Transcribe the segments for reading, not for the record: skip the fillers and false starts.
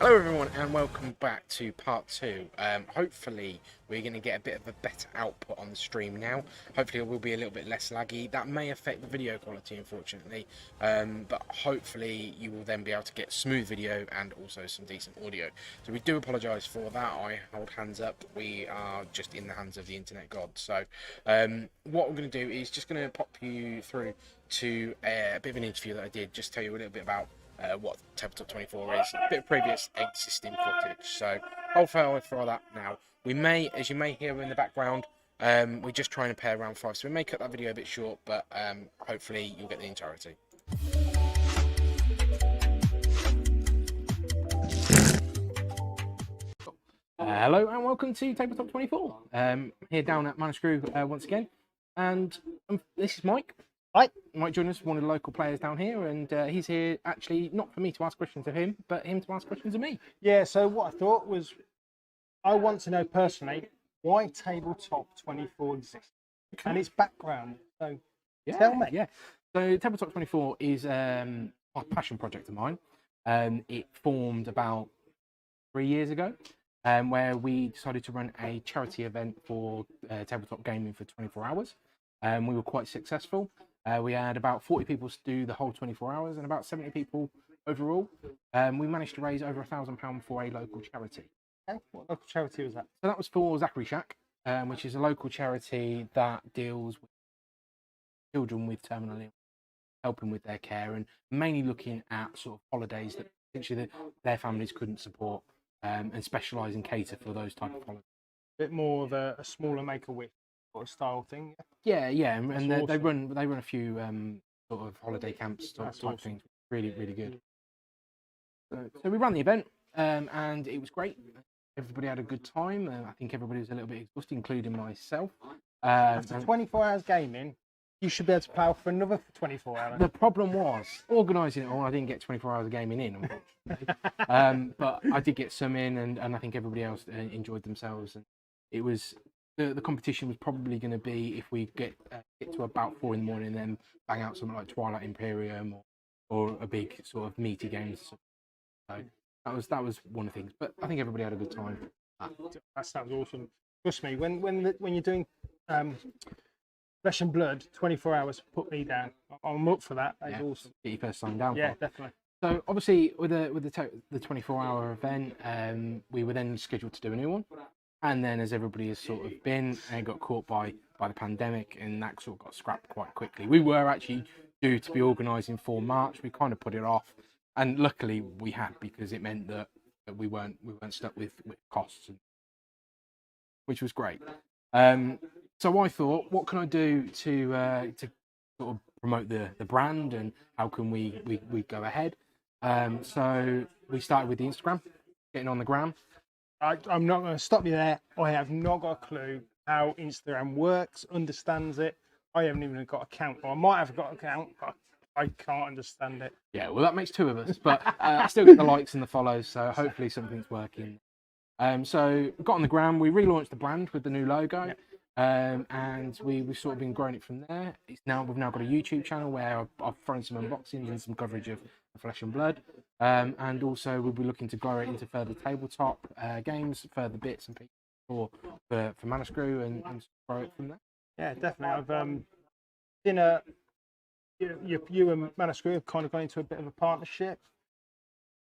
Hello everyone and welcome back to part 2. Hopefully we're going to get a bit of a better output on the stream now. Hopefully it will be a little bit less laggy. That may affect the video quality unfortunately, but hopefully you will then be able to get smooth video and also some decent audio. So we do apologise for that. I hold hands up. We are just in the hands of the internet god. So what we're going to do is just going to pop you through to a bit of an interview that I did, just tell you a little bit about what Tabletop 24 is, a bit of previous existing footage. So I'll file for all that now. We may, as you may hear in the background, we're just trying to pair round 5, so we may cut that video a bit short, but hopefully you'll get the entirety. Hello and welcome to Tabletop 24. Here down at Manuscrew once again, and this is Mike. Hi. Mike joined us, one of the local players down here, and he's here actually not for me to ask questions of him, but him to ask questions of me. Yeah, so what I thought was, I want to know personally why Tabletop 24 exists and its background. So tell me. Yeah. So Tabletop 24 is a passion project of mine. It formed about 3 years ago, where we decided to run a charity event for tabletop gaming for 24 hours. We were quite successful. We had about 40 people to do the whole 24 hours and about 70 people overall. We managed to raise over £1,000 for a local charity. Okay. What local charity was that? So that was for Zachary Shack, which is a local charity that deals with children with terminal illness, helping with their care and mainly looking at sort of holidays that essentially their families couldn't support, and specialise and cater for those type of holidays. A bit more of a smaller Make-A-Wish sort of style thing. Yeah, and awesome. they run a few sort of holiday camps type awesome. things. Really good. So we ran the event, and it was great. Everybody had a good time. I think everybody was a little bit exhausted, including myself. After 24 hours gaming, you should be able to plough for another 24 hours. The problem was organising it all. I didn't get 24 hours of gaming in, unfortunately. But I did get some in, and I think everybody else enjoyed themselves. And it was the competition was probably going to be if we get to about 4 in the morning, and then bang out something like Twilight Imperium or a big sort of meaty game. So that was one of the things. But I think everybody had a good time. That sounds awesome. Trust me, when you're doing Flesh and Blood 24 hours, put me down. I'm up for that. That's awesome. Get your first sign down. Yeah, definitely. So obviously with the 24-hour event, we were then scheduled to do a new one. And then, as everybody has sort of been, got caught by the pandemic, and that sort of got scrapped quite quickly. We were actually due to be organising for March. We kind of put it off, and luckily we had, because it meant that we weren't stuck with costs, which was great. So I thought, what can I do to sort of promote the brand, and how can we go ahead? So we started with the Instagram, getting on the gram. I'm not going to stop you there. I have not got a clue how Instagram works, understands it. I haven't even got an account. Or I might have got an account, but I can't understand it. Yeah, well, that makes 2 of us. But I still get the likes and the follows, so hopefully something's working. So we got on the gram. We relaunched the brand with the new logo. And we've sort of been growing it from there. We've now got a YouTube channel where I've thrown some unboxings and some coverage of Flesh and Blood. And also we'll be looking to grow it into further tabletop games, further bits and pieces for Manuscrew, and grow it from there. Yeah, definitely. I've seen you and Manuscrew have kind of gone into a bit of a partnership.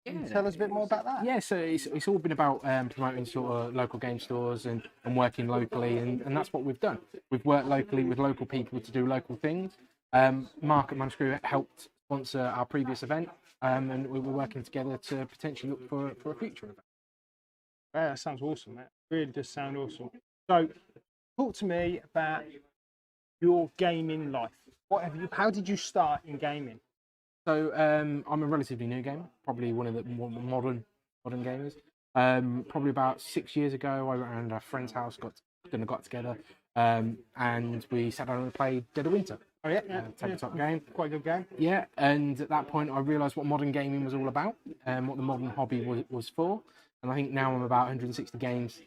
Can you tell us a bit more about that? Yeah, so it's all been about promoting sort of local game stores and working locally, and that's what we've done. We've worked locally with local people to do local things. Mark at Manuscrew helped sponsor our previous event, and we were working together to potentially look for a future event. Yeah, that sounds awesome. That really does sound awesome. So, talk to me about your gaming life. How did you start in gaming? So I'm a relatively new gamer, probably one of the more modern gamers. Probably about 6 years ago, I went around our friend's house, got together, and we sat down and played Dead of Winter. Oh yeah, tabletop game. Quite a good game. Yeah, and at that point I realised what modern gaming was all about, and what the modern hobby was for. And I think now I'm about 160 games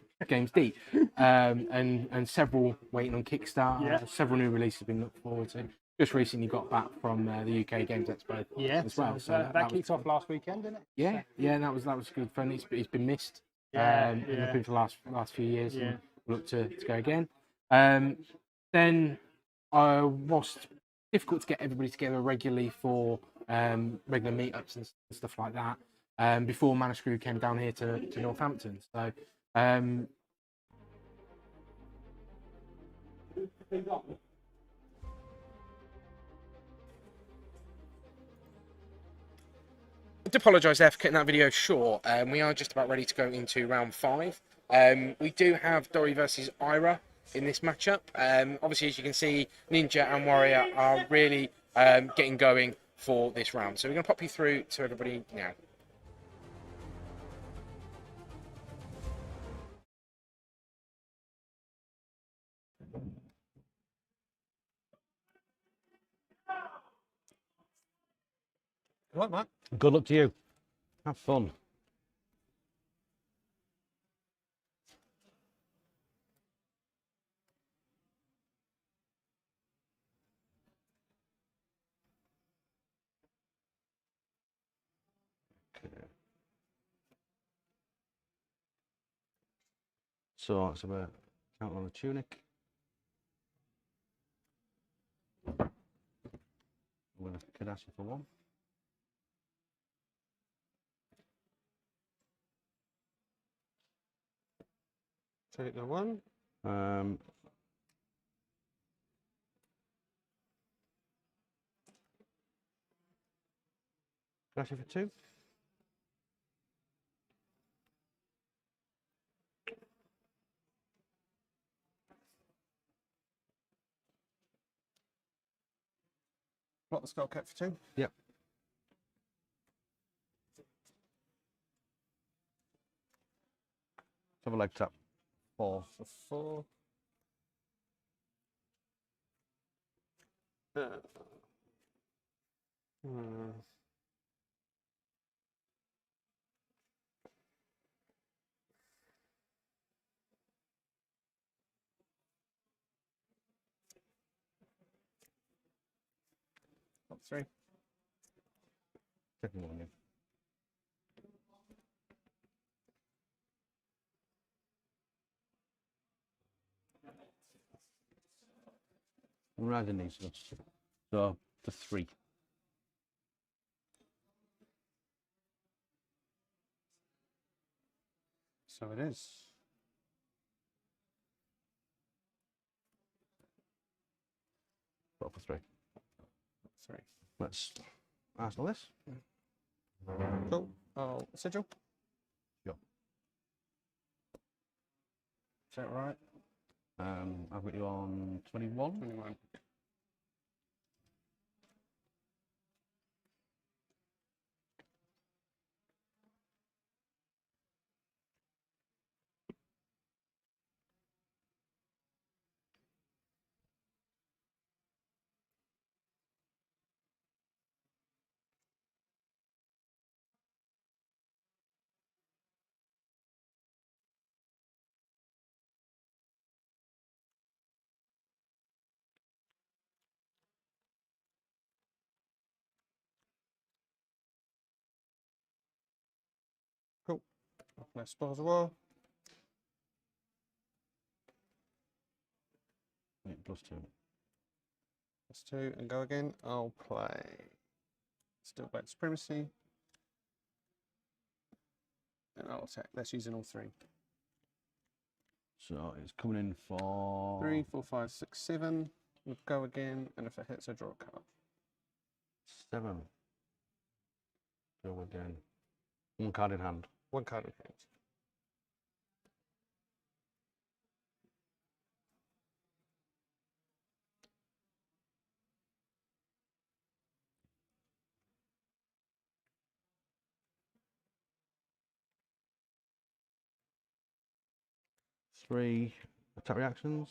deep, and several waiting on Kickstarter. Several new releases been looked forward to. just recently got back from the UK Games Expo Yeah, as well. So that was kicked off last weekend, didn't it? Yeah, yeah, that was good fun. It's been missed. Yeah, And yeah. I've been for the last few years, Yeah. and look to go again. Then whilst difficult to get everybody together regularly for regular meetups and stuff like that. Before Manus Crew came down here to Northampton, so I do apologise there for cutting that video short. We are just about ready to go into round 5. We do have Dory versus Ira in this matchup. Obviously, as you can see, Ninja and Warrior are really getting going for this round. So we're going to pop you through to everybody now. Right, Matt. Good luck to you. Have fun. Okay. So it's about count on the tunic. I'm going to Kadashi for 1. Take the 1. Kadashi for 2. Block the skull cap for 2. Yep. Have a leg tap. 4. For 4. Block 3. Second one, yeah. Right in these. So for 3. So it is. Block for 3. 3. Let's Arsenal this. Cool. I'll sigil. Sure. Is that right? I've got you on 21. 21. Cool. No spells as well. Yeah, +2. That's 2 and go again. I'll play Still Black Supremacy. And I'll attack. That's using all 3. So it's coming in for 3, 4, 5, 6, 7. We'll go again. And if it hits, I draw a card. 7. Go again. 1 card in hand. 1 card in hand. Three attack reactions.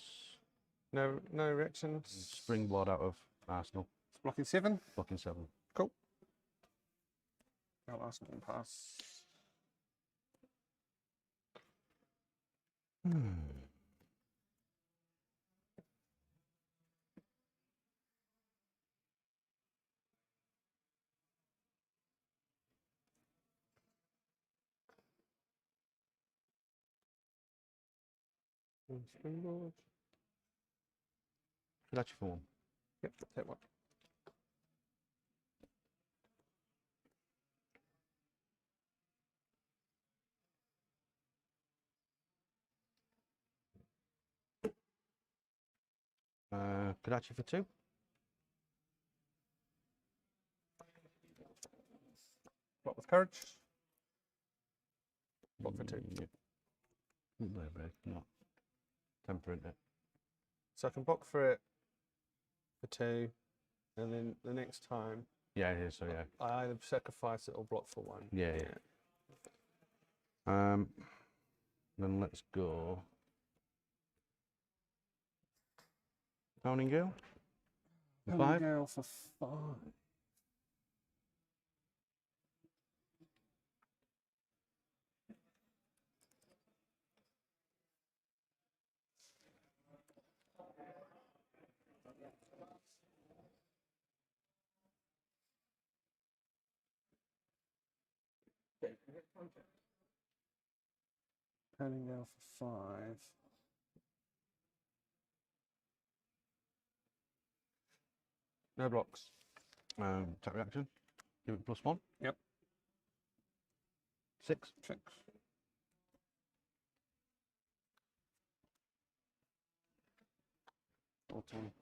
No reactions. Springboard out of Arsenal. It's blocking 7. Blocking 7. Cool. I'll ask and pass. Springboard. Could actually for one. Yep, take one. Could actually for two. Block with courage. Block for two. Yeah. Not tempering it. So I can block for it for two, and then the next time Yeah, it is. So yeah. I either sacrifice it or block for one. Yeah, yeah. Then let's go. Pounding Gale. For five. Gale for 5. Pounding Gale for 5. No blocks. Attack reaction. Give it +1. Yep. 6. 6. Autumn.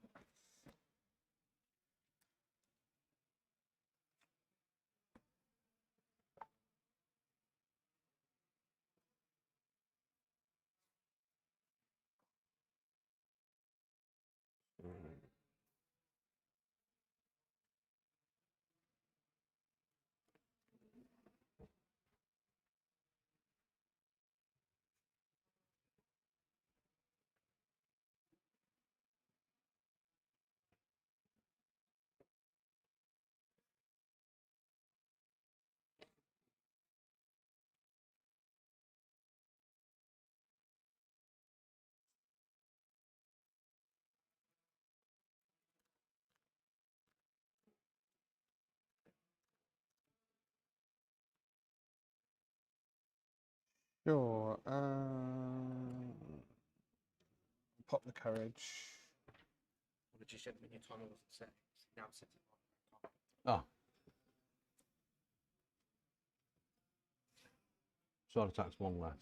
Sure. Pop the courage. What did you say when your timer wasn't set? Now set it. Oh. Sword attack's 1 less.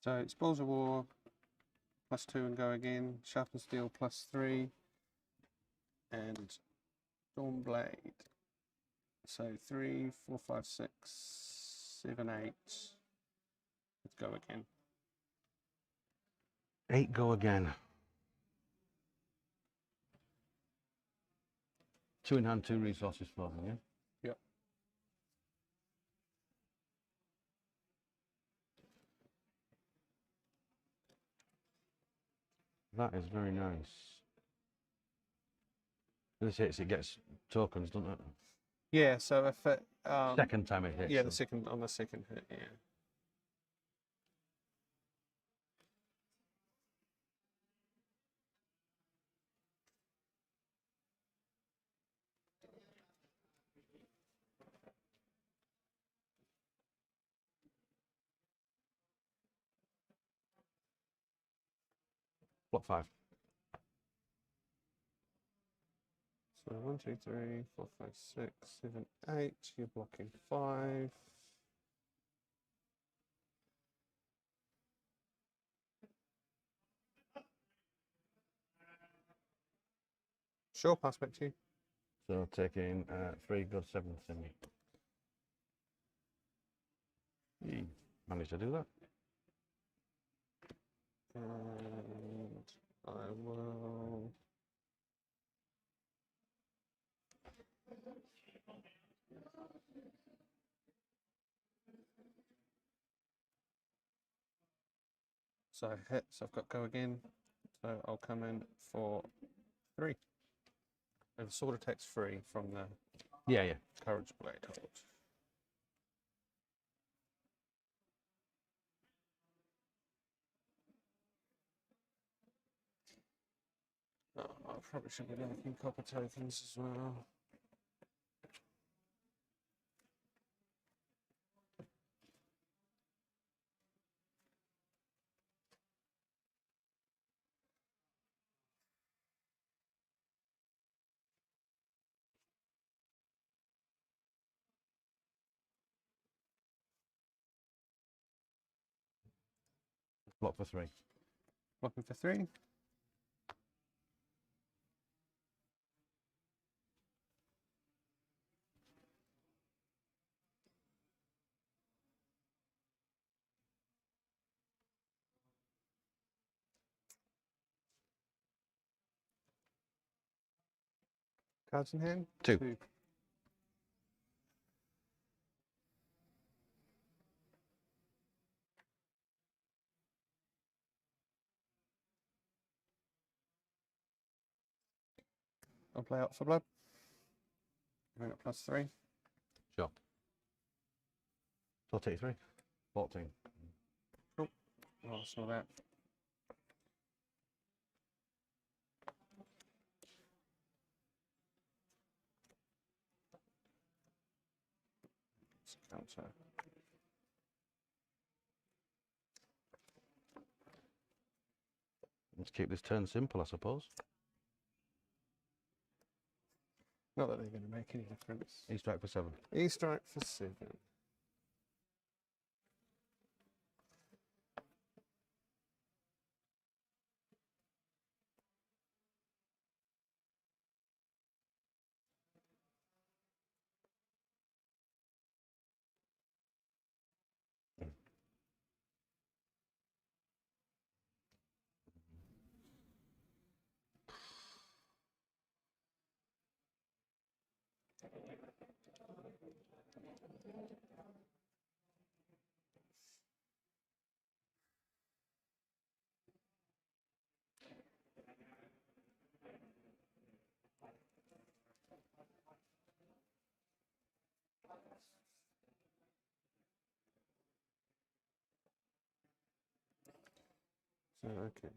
So it's Balls of War +2 and go again. Sharpened Steel +3. And Dawnblade. So 3, 4, 5, 6, 7, 8. Let's go again. 8 go again. 2 in hand, 2 resources for them, yeah? Yep. That is very nice. This hits, it gets tokens, doesn't it? Yeah, so if it Second time it hits. yeah, them. the second on the second hit, yeah. Block 5. So 1, 2, 3, 4, 5, 6, 7, 8. You're blocking 5. Sure, pass back to you. So taking 3 good 7 thingy. You managed to do that. And I will. So hits, I've got go again. So I'll come in for 3. And sword attack's free from the Yeah, yeah. courage blade hold. Oh, probably should be making copper tokens as well. Block for 3. Blocking for 3. Cards in hand? 2. I'll play out for blood. Going at +3. Sure. So I'll take 3. 14. Oh, I saw that. It's a counter. Let's keep this turn simple, I suppose. Not that they're going to make any difference. E-strike for 7. E-strike for 7. So, okay.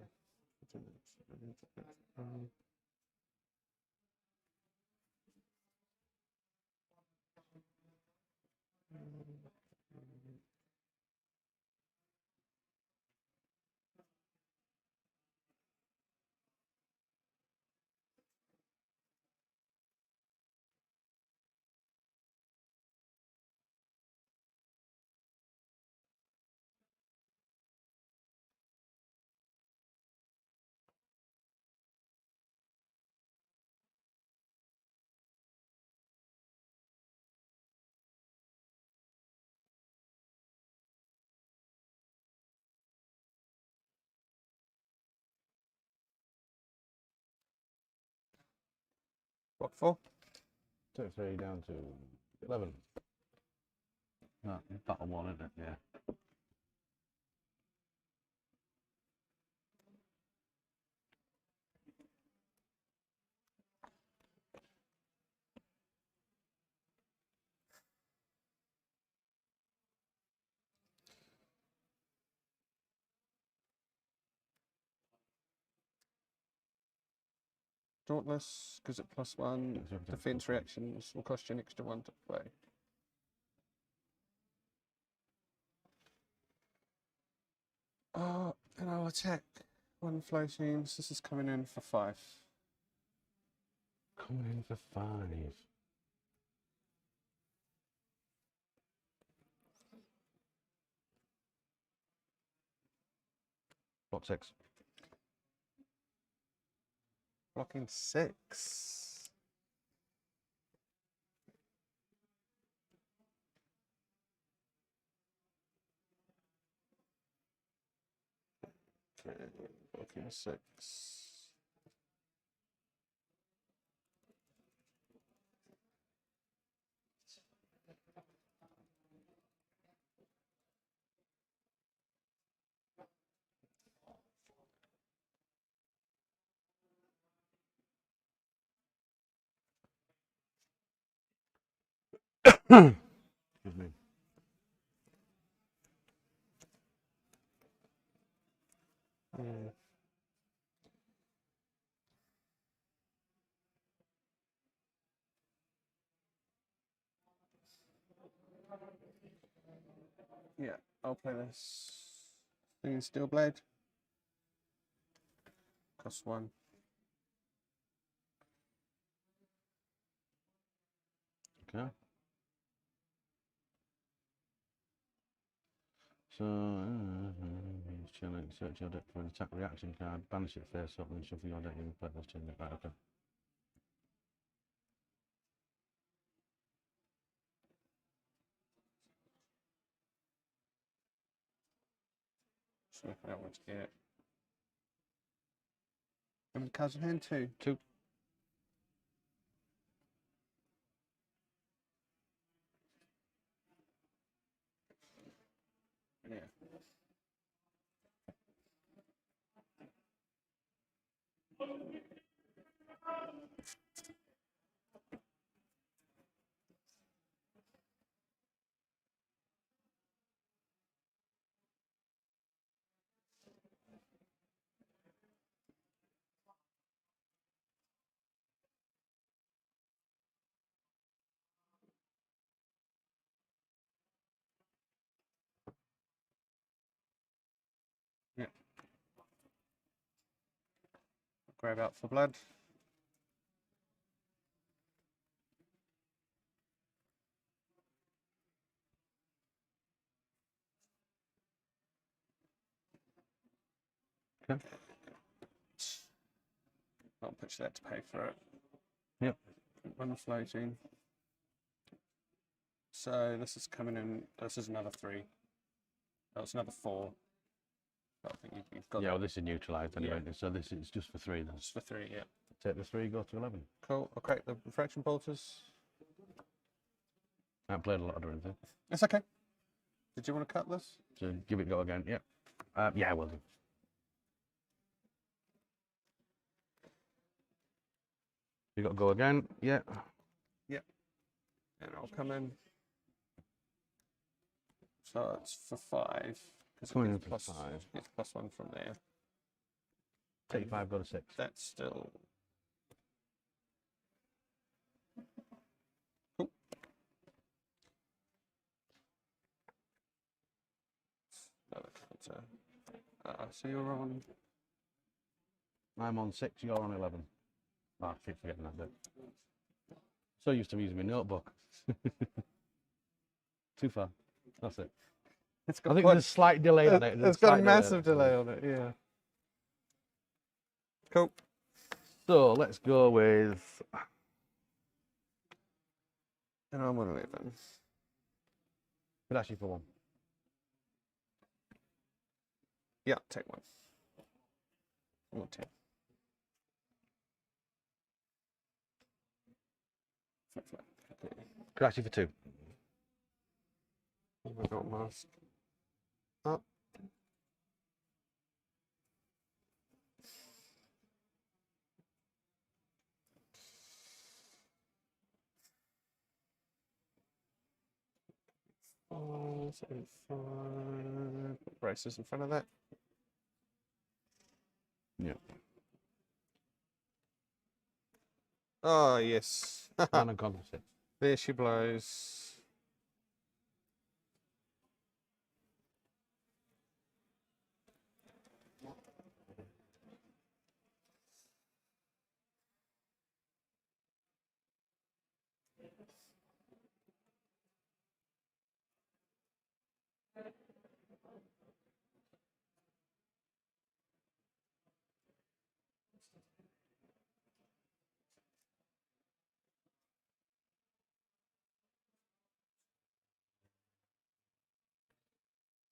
Block 4. Take 3 down to 11. No, battle 1, isn't it? Yeah. Dauntless, because at +1, defense reactions will cost you an extra 1 to play. Oh, and I'll attack 1 floating, so this is coming in for 5. Coming in for 5. Block 6. Blocking 6. Okay, blocking 6. Excuse me. Yeah. Yeah, I'll play this. Thing Steel Blade. Cost 1. Okay. So, search your deck for an attack reaction card, banish it face up, and shuffle your deck in play those changes. Right, okay. Just looking at what to get. How many cards in hand? 2. 2. Yeah. Yeah. Grab out for blood. Okay. I'll pitch that to pay for it. Yep. One floating. So this is coming in. This is another 3. Oh, it's another 4. I think you've got Yeah, that. well, this is neutralised anyway, so this is just for 3 then. Just for 3, yeah. Take the 3, go to 11. Cool. I'll crack the refraction bolters. I haven't played a lot or anything, It's okay. Did you want to cut this? so give it a go again. Yep. Yeah, I will do. You got to go again. Yeah. And I'll come in. So it's for 5. Because Coming in for 5. It's +1 from there. Take 5, go to 6. That's still. Cool. Another counter. So you're on. I'm on 6, you're on 11. Oh, I keep forgetting that bit. So used to using my notebook. Too far. That's it. It's I think there's a slight delay on it. It's got a massive delay on it, yeah. Cool. So let's go with. And I'm on 11. But actually for 1. Yeah, take 1. I'm on 10. Okay. Could actually for 2. Oh, I got mask. Up. Braces in front of that. Yeah. Oh, yes. One and compensate. There she blows.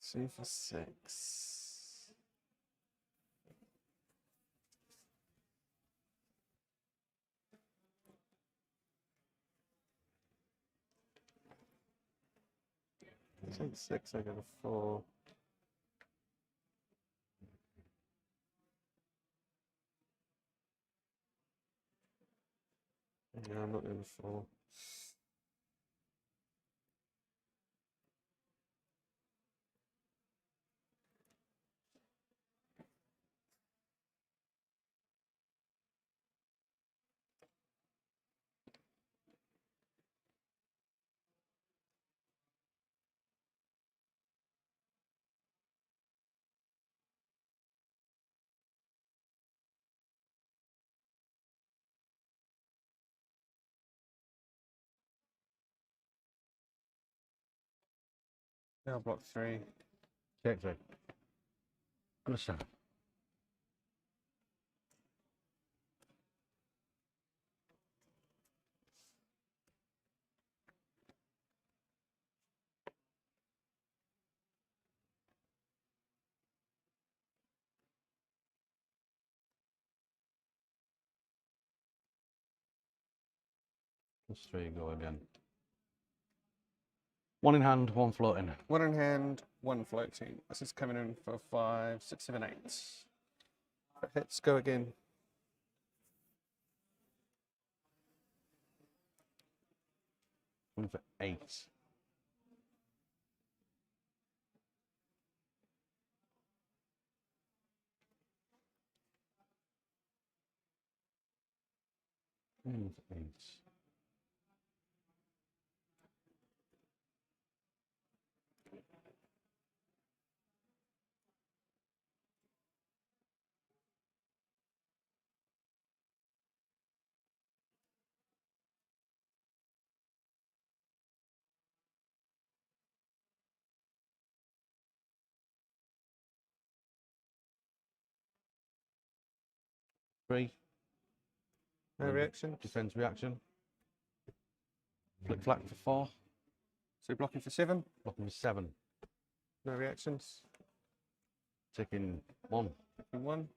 C for 6. Take 6, I got a 4. Yeah, I'm not going to 4. Now block 3. Take 3. And a 7. +3 go again. 1 in hand, 1 floating. 1 in hand, 1 floating. This is coming in for 5, 6, 7, 8. Hits go again. Going for 8. Going for 8. Three. No reaction. Defense reaction. Flick flack for 4. So you're blocking for 7. Blocking for 7. No reactions. Taking 1. Blocking 1.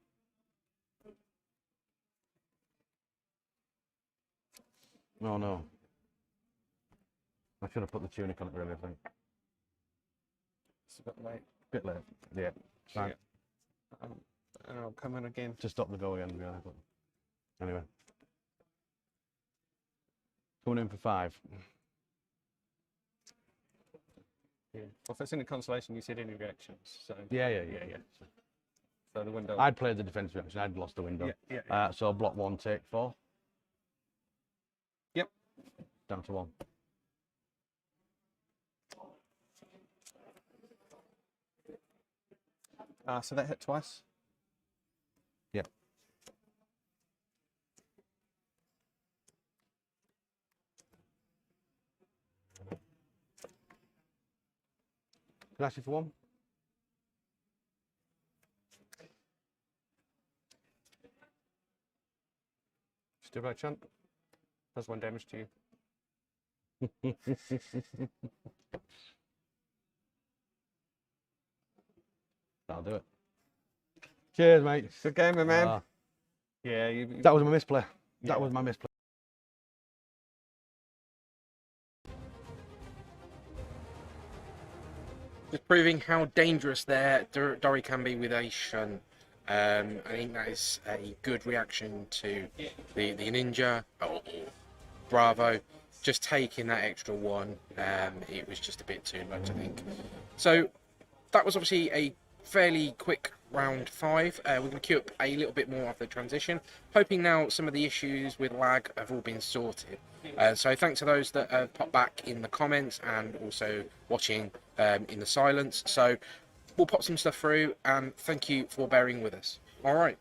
Oh no. I should have put the tunic on it really, I think. It's a bit late. Bit late. Yeah. Fine. Yeah. And I'll come in again. To stop the go again, yeah. But anyway. Coming in for 5. Yeah. Well, if it's in a constellation, you said any reactions. So Yeah. So the window. I'd played the defense reaction, I'd lost the window. Yeah. So block 1, take 4. Yep. Down to 1. So that hit twice. Yep. Can I ask you for 1? Still by chunk. Does 1 damage to you. That'll do it. Cheers, mate. Good game, my man. Ah, Yeah, you that was my misplay. Yeah. That was my misplay. Just proving how dangerous Dory can be with a shun. I think that is a good reaction to the ninja or Bravo. Just taking that extra 1, it was just a bit too much, I think. So that was obviously a fairly quick round 5. We're going to queue up a little bit more of the transition, hoping now some of the issues with lag have all been sorted. So thanks to those that have popped back in the comments and also watching in the silence. So we'll pop some stuff through, and thank you for bearing with us. All right.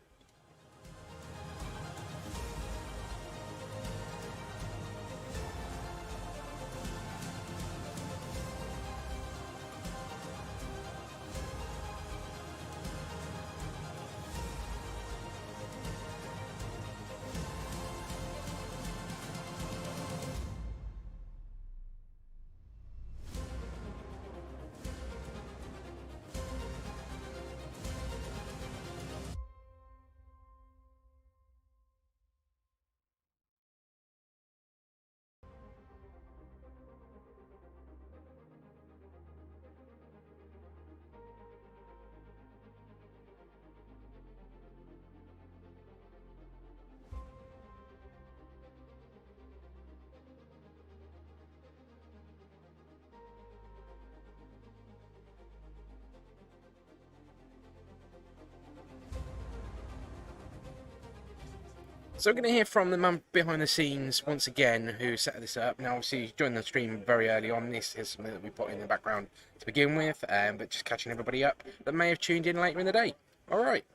So we're going to hear from the man behind the scenes once again who set this up. Now obviously he joined the stream very early on. This is something that we put in the background to begin with, but just catching everybody up that may have tuned in later in the day. All right.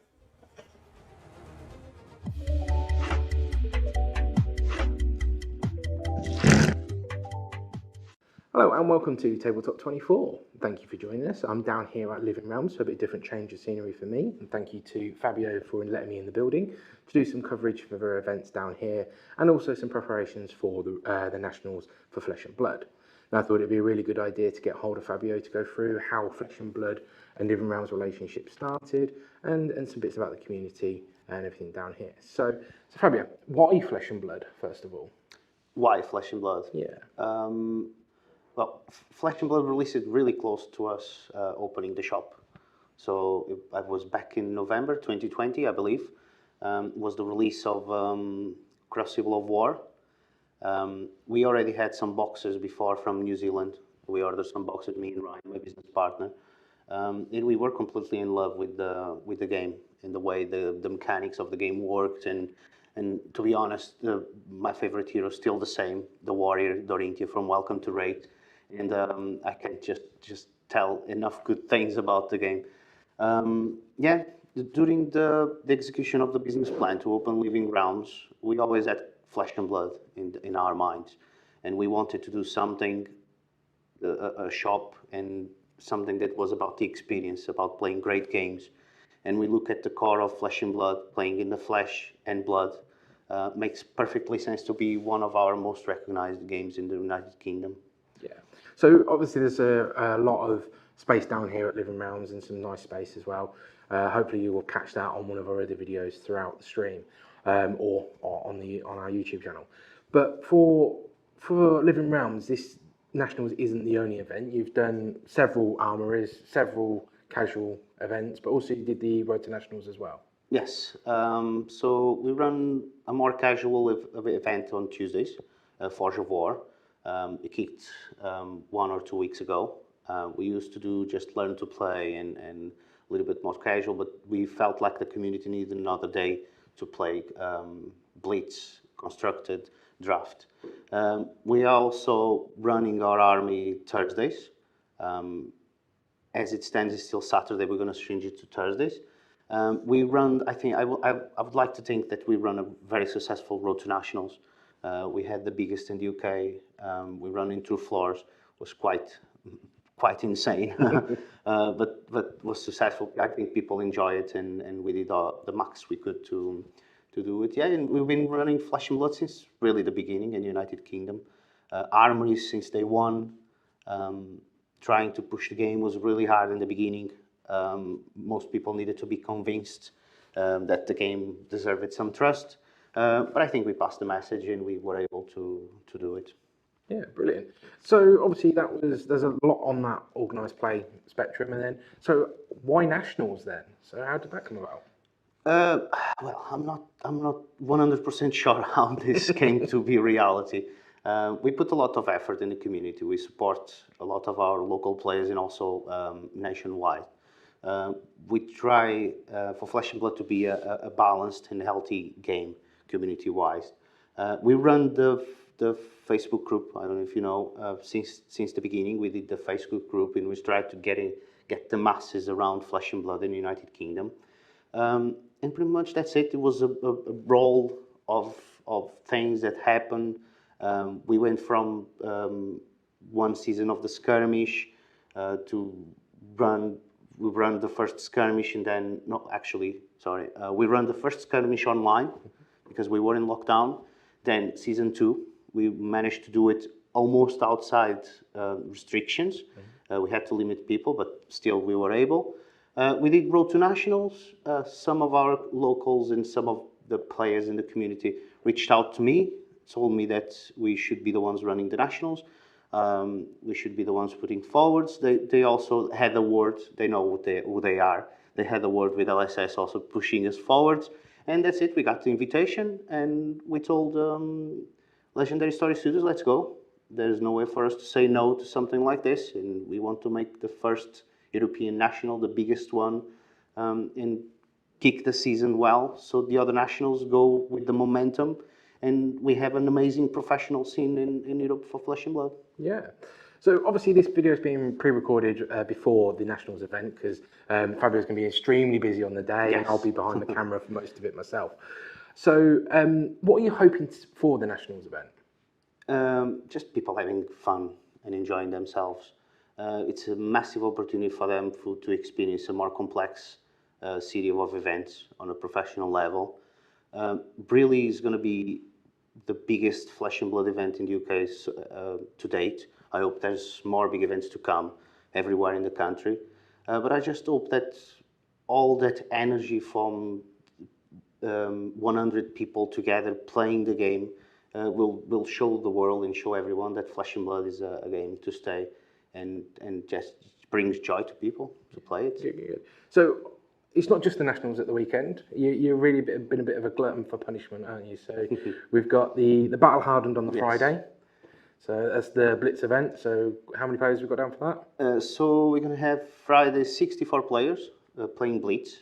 Hello and welcome to Tabletop 24. Thank you for joining us. I'm down here at Living Realms, so a bit different change of scenery for me. And thank you to Fabio for letting me in the building to do some coverage for their events down here and also some preparations for the Nationals for Flesh and Blood. And I thought it'd be a really good idea to get hold of Fabio to go through how Flesh and Blood and Living Realms relationship started and some bits about the community and everything down here. So Fabio, why Flesh and Blood, first of all? Why Flesh and Blood? Yeah. Well, Flesh and Blood released it really close to us opening the shop. So I was back in November 2020, I believe, was the release of Crucible of War. We already had some boxes before from New Zealand. We ordered some boxes, me and Ryan, my business partner. And we were completely in love with the game and the way the mechanics of the game worked. And to be honest, my favorite hero is still the same, the warrior Dorinthia from Welcome to Raid. And I can't just tell enough good things about the game. Yeah, during the execution of the business plan to open Living Realms, we always had Flesh and Blood in our minds. And we wanted to do something, a shop, and something that was about the experience, about playing great games. And we look at the core of Flesh and Blood, playing in the flesh and blood. Makes perfectly sense to be one of our most recognized games in the United Kingdom. Yeah. So obviously there's a lot of space down here at Living Realms and some nice space as well. Hopefully you will catch that on one of our other videos throughout the stream or on our YouTube channel. But for Living Realms, this Nationals isn't the only event. You've done several armories, several casual events, but also you did the Road to Nationals as well. Yes, so we run a more casual event on Tuesdays, Forge of War. It kicked 1 or 2 weeks ago. We used to do just learn to play and a little bit more casual, but we felt like the community needed another day to play Blitz, Constructed, Draft. We are also running our army Thursdays. As it stands, it's still Saturday. We're going to change it to Thursdays. We run, I would like to think that we run a very successful Road to Nationals. We had the biggest in the UK. We run in 2 floors. It was quite insane, but was successful. I think people enjoy it, and we did the max we could to do it. Yeah, and we've been running Flesh and Blood since really the beginning in the United Kingdom. Armories since day one. Trying to push the game was really hard in the beginning. Most people needed to be convinced that the game deserved some trust. But I think we passed the message and we were able to do it. Yeah, brilliant. So obviously there's a lot on that organised play spectrum, and then so why Nationals then? So how did that come about? Well, I'm not 100% sure how this came to be reality. We put a lot of effort in the community. We support a lot of our local players and also nationwide. We try for Flesh and Blood to be a balanced and healthy game community-wise. We run the Facebook group. I don't know if you know. Since the beginning, we did the Facebook group, and we tried to get the masses around Flesh and Blood in the United Kingdom. And pretty much that's it. It was a roll of things that happened. We went from one season of the skirmish to we ran the first skirmish, and then we ran the first skirmish online because we were in lockdown. Then season 2, we managed to do it almost outside restrictions. We had to limit people, but still we were able. We did Road to Nationals. Some of our locals and some of the players in the community reached out to me, told me that we should be the ones running the Nationals. We should be the ones putting forwards. They also had a word. They know who they are. They had a word with LSS also pushing us forwards. And that's it. We got the invitation, and we told Legendary Story Studios, let's go. There's no way for us to say no to something like this, and we want to make the first European National, the biggest one, and kick the season well, so the other nationals go with the momentum, and we have an amazing professional scene in Europe for Flesh and Blood. Yeah. So obviously this video is being pre-recorded before the Nationals event because Fabio's going to be extremely busy on the day, Yes. and I'll be behind the camera for most of it myself. So what are you hoping for the Nationals event? Just people having fun. and enjoying themselves. It's a massive opportunity for them to experience a more complex series of events on a professional level. Really is going to be the biggest Flesh and Blood event in the UK to date. I hope there's more big events to come everywhere in the country. But I just hope that all that energy from 100 people together playing the game will show the world and show everyone that Flesh and Blood is a game to stay, and just brings joy to people to play it. Good. So it's not just the Nationals at the weekend. You've really been a bit of a glutton for punishment, aren't you? So we've got the Battle Hardened on the Friday. So that's the Blitz event. So how many players have we got down for that? So we're going to have Friday 64 players playing Blitz.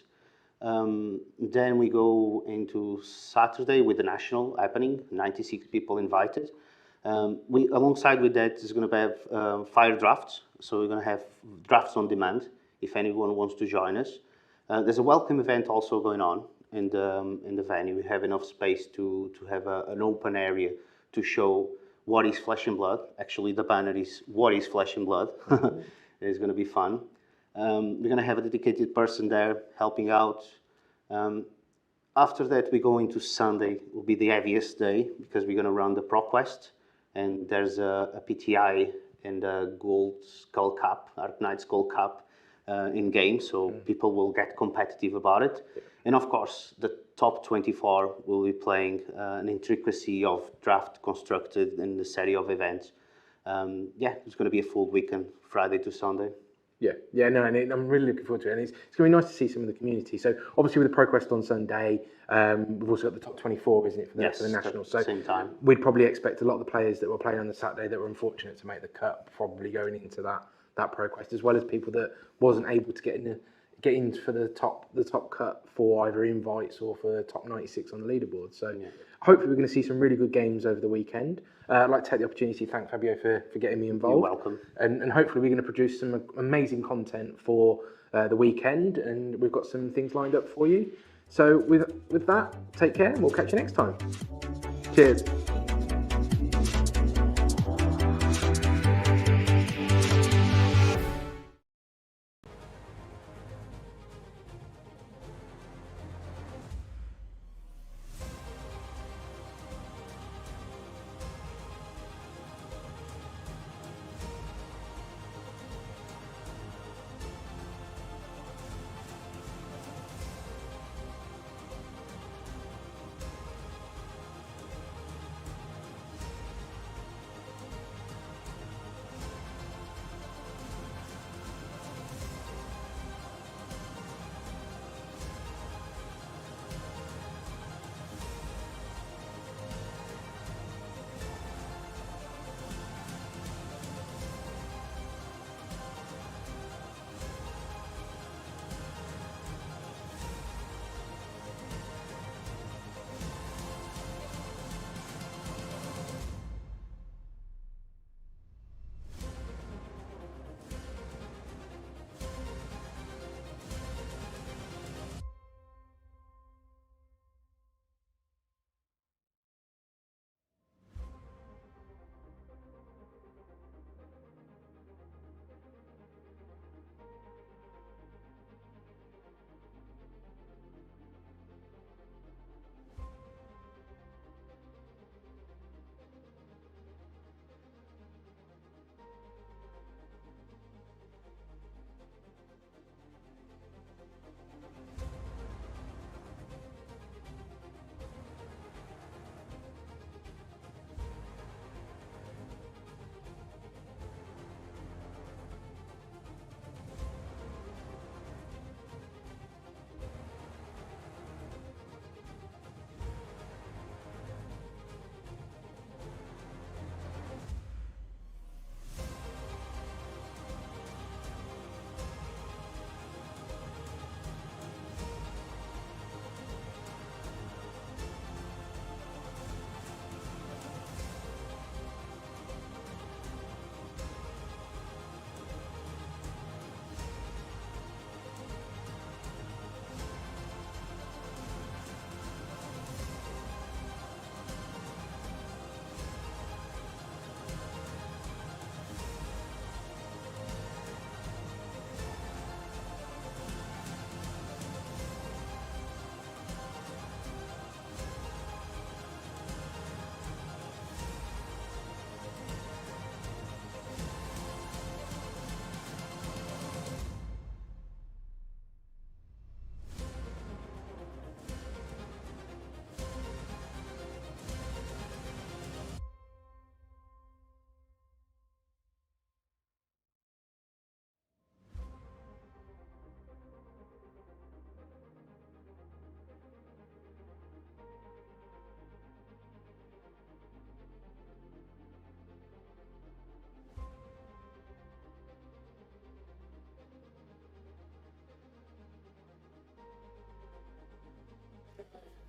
Then we go into Saturday with the National happening, 96 people invited. Alongside with that is going to have fire drafts. So we're going to have drafts on demand if anyone wants to join us. There's a welcome event also going on in the venue. We have enough space to have an open area to show what is Flesh and Blood. Actually, the banner is what is Flesh and Blood. It's going to be fun. We're going to have a dedicated person there helping out. After that, we go into Sunday. It will be the heaviest day because we're going to run the ProQuest, and there's a PTI and a Gold Skull Cup, Arknight Skull Cup in game, so people will get competitive about it. And of course, the top 24 will be playing an intricacy of draft constructed in the series of events. It's going to be a full weekend, Friday to Sunday. And I'm really looking forward to it. And it's going to be nice to see some of the community. So obviously with the ProQuest on Sunday, we've also got the top 24, isn't it, for the Nationals? So same time. We'd probably expect a lot of the players that were playing on the Saturday that were unfortunate to make the cut probably going into that ProQuest, as well as people that wasn't able to get in for the top cut for either invites or for top 96 on the leaderboard. So hopefully we're going to see some really good games over the weekend. I'd like to take the opportunity to thank Fabio for getting me involved. You're welcome. And hopefully we're going to produce some amazing content for the weekend, and we've got some things lined up for you. So with that, take care, and we'll catch you next time. Cheers.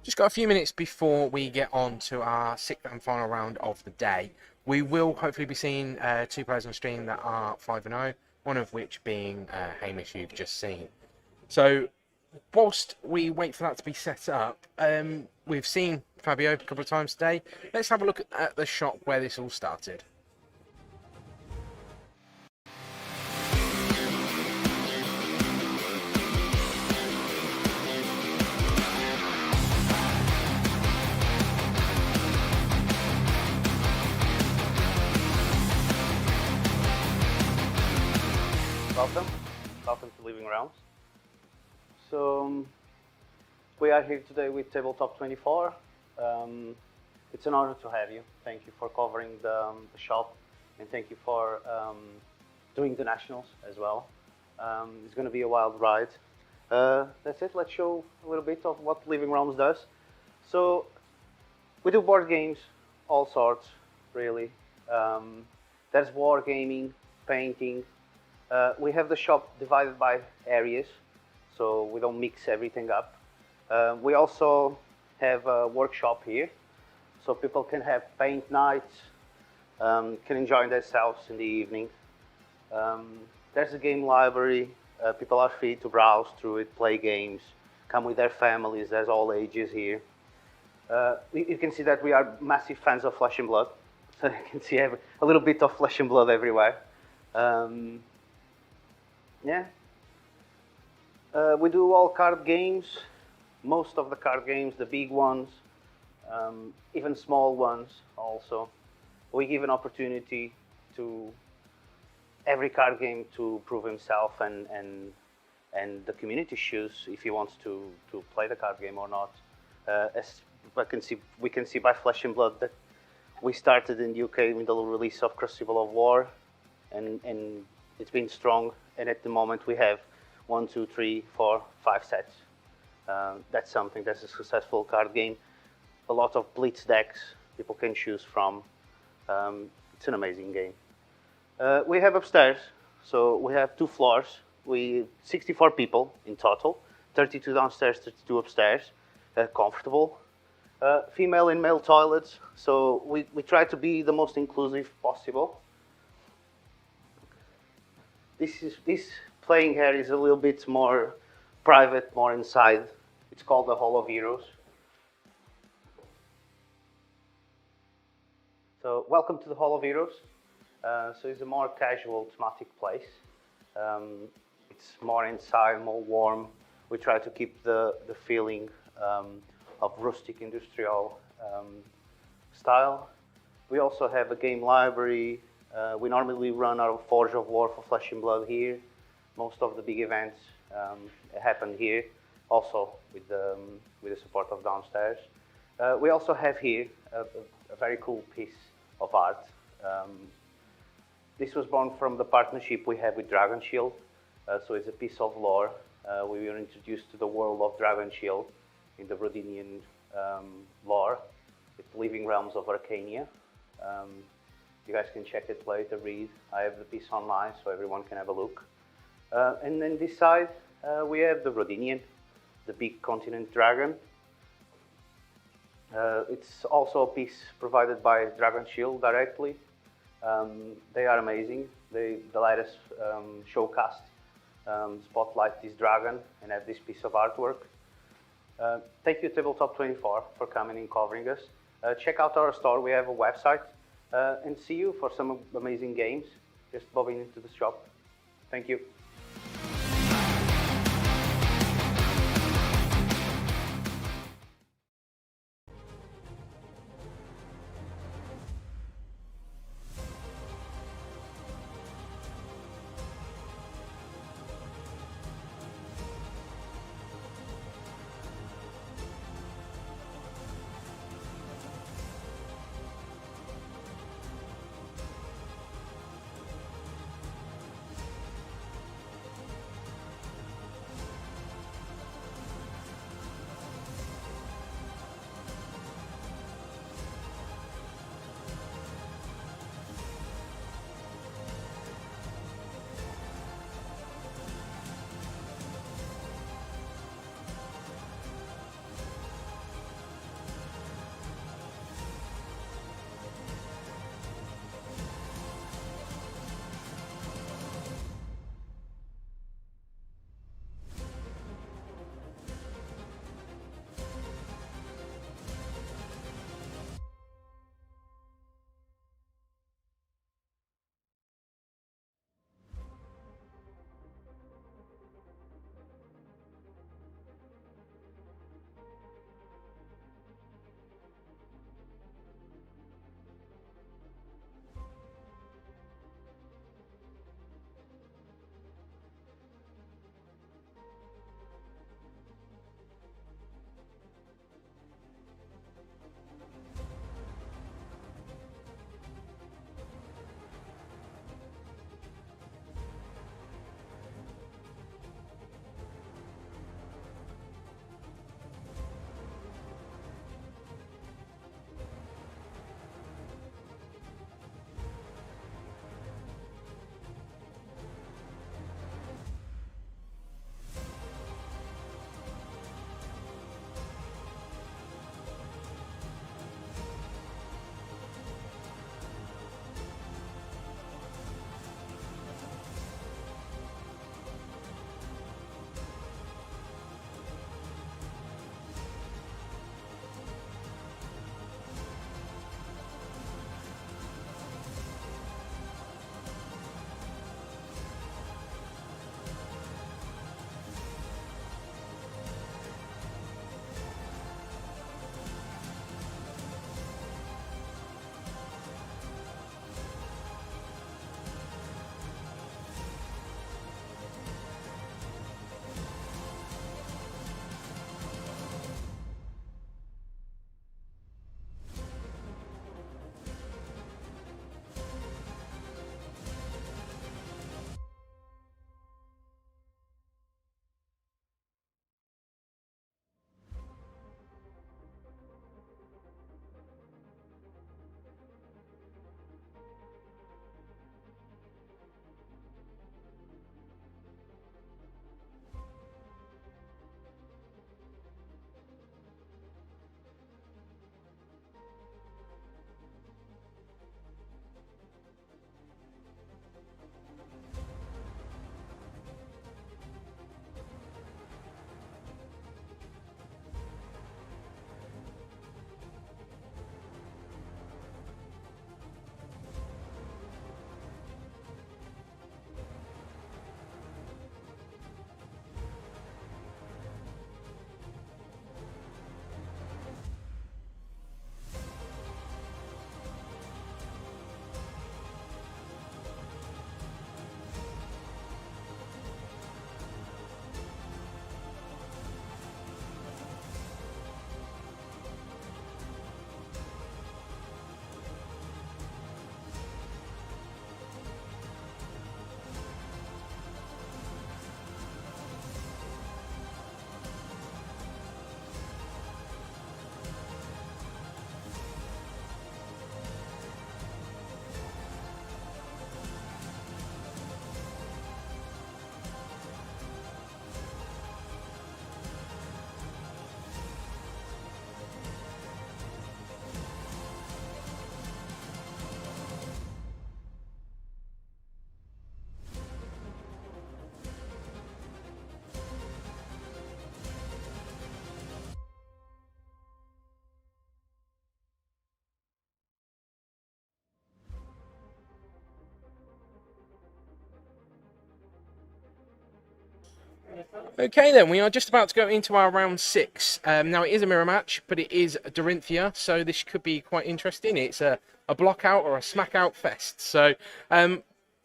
Just got a few minutes before we get on to our sixth and final round of the day. We will hopefully be seeing two players on stream that are 5-0, one of which being Hamish, you've just seen. So, whilst we wait for that to be set up, we've seen Fabio a couple of times today. Let's have a look at the shop where this all started. Welcome to Living Realms. So we are here today with Tabletop 24. It's an honor to have you. Thank you for covering the shop, and thank you for doing the nationals as well. It's going to be a wild ride. That's it. Let's show a little bit of what Living Realms does. So we do board games, all sorts, really. There's wargaming, painting. We have the shop divided by areas, so we don't mix everything up. We also have a workshop here, so people can have paint nights, can enjoy themselves in the evening. There's a game library. People are free to browse through it, play games, come with their families. There's all ages here. You can see that we are massive fans of Flesh and Blood, so you can see a little bit of Flesh and Blood everywhere. Yeah. We do all card games, most of the card games, the big ones, even small ones also. We give an opportunity to every card game to prove himself, and the community choose if he wants to play the card game or not. As we can see by Flesh and Blood that we started in the UK with the release of Crucible of War, and it's been strong. And at the moment we have 1, 2, 3, 4, 5 sets. That's something that's a successful card game. A lot of blitz decks people can choose from. It's an amazing game. We have upstairs, so we have 2 floors. 64 people in total, 32 downstairs, 32 upstairs, comfortable. Female and male toilets, so we try to be the most inclusive possible. This playing area is a little bit more private, more inside. It's called the Hall of Heroes. So welcome to the Hall of Heroes. So it's a more casual, thematic place. It's more inside, more warm. We try to keep the feeling of rustic industrial style. We also have a game library. We normally run our Forge of War for Flesh and Blood here. Most of the big events happen here, also with the support of downstairs. We also have here a very cool piece of art. This was born from the partnership we have with Dragon Shield. So it's a piece of lore. We were introduced to the world of Dragon Shield in the Rhodinian lore. It's Living Realms of Arcania. You guys can check it later, read. I have the piece online so everyone can have a look. And then this side, we have the Rhodinian, the big continent dragon. It's also a piece provided by Dragon Shield directly. They are amazing. They let us showcast, spotlight this dragon and have this piece of artwork. Thank you Tabletop 24 for coming and covering us. Check out our store, we have a website. And see you for some amazing games. Just bobbing into the shop. Thank you. Okay then, we are just about to go into our round 6. Now it is a mirror match, but it is Dorinthia, so this could be quite interesting. It's a block out or a smack out fest. So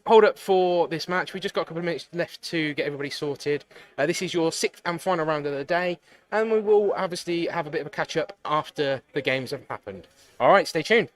hold up for this match. We just got a couple of minutes left to get everybody sorted. This is your 6th and final round of the day, and we will obviously have a bit of a catch up after the games have happened. All right, stay tuned.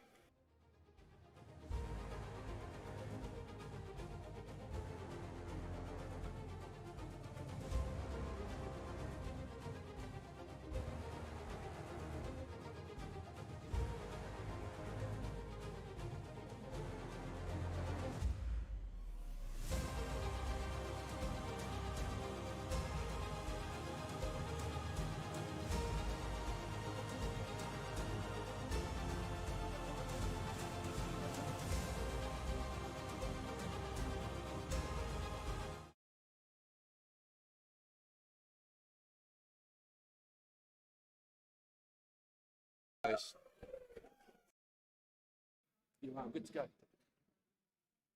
You are good to go.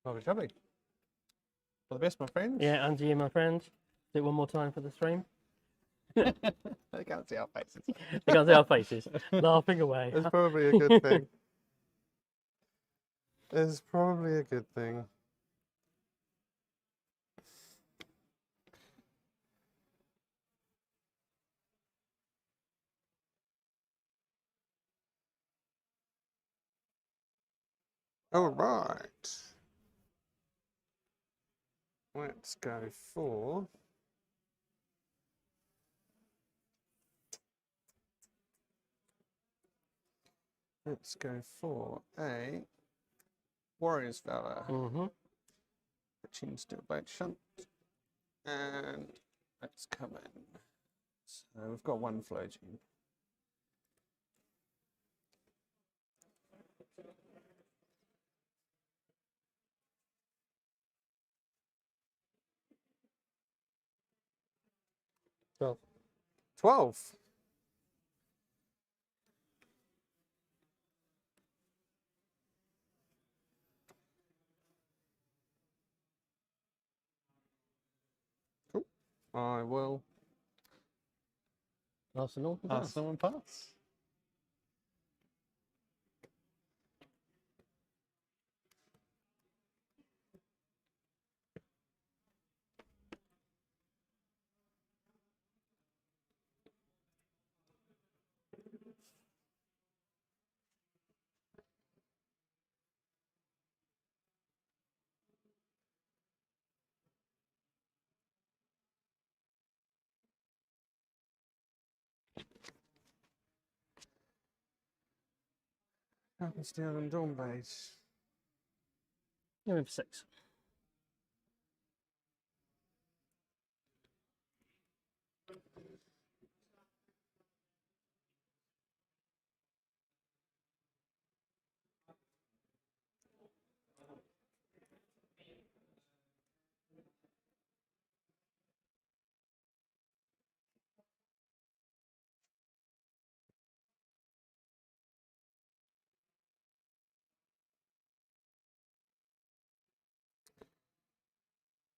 Lovely, lovely. For the best, my friends. Yeah, and to you, my friend. Do it one more time for the stream. They can't see our faces. They can't see our faces. Laughing away. It's probably a good thing. It's probably a good thing. All right. Let's go for. Let's go for a Warriors Valor. Mm-hmm. Chin Steel Blade Shunt. And let's come in. So we've got one flow gene. So, 12. Cool. I will Arsenal. ask someone pass. Sharpened Steel and Dawn Blade. You're in for 6.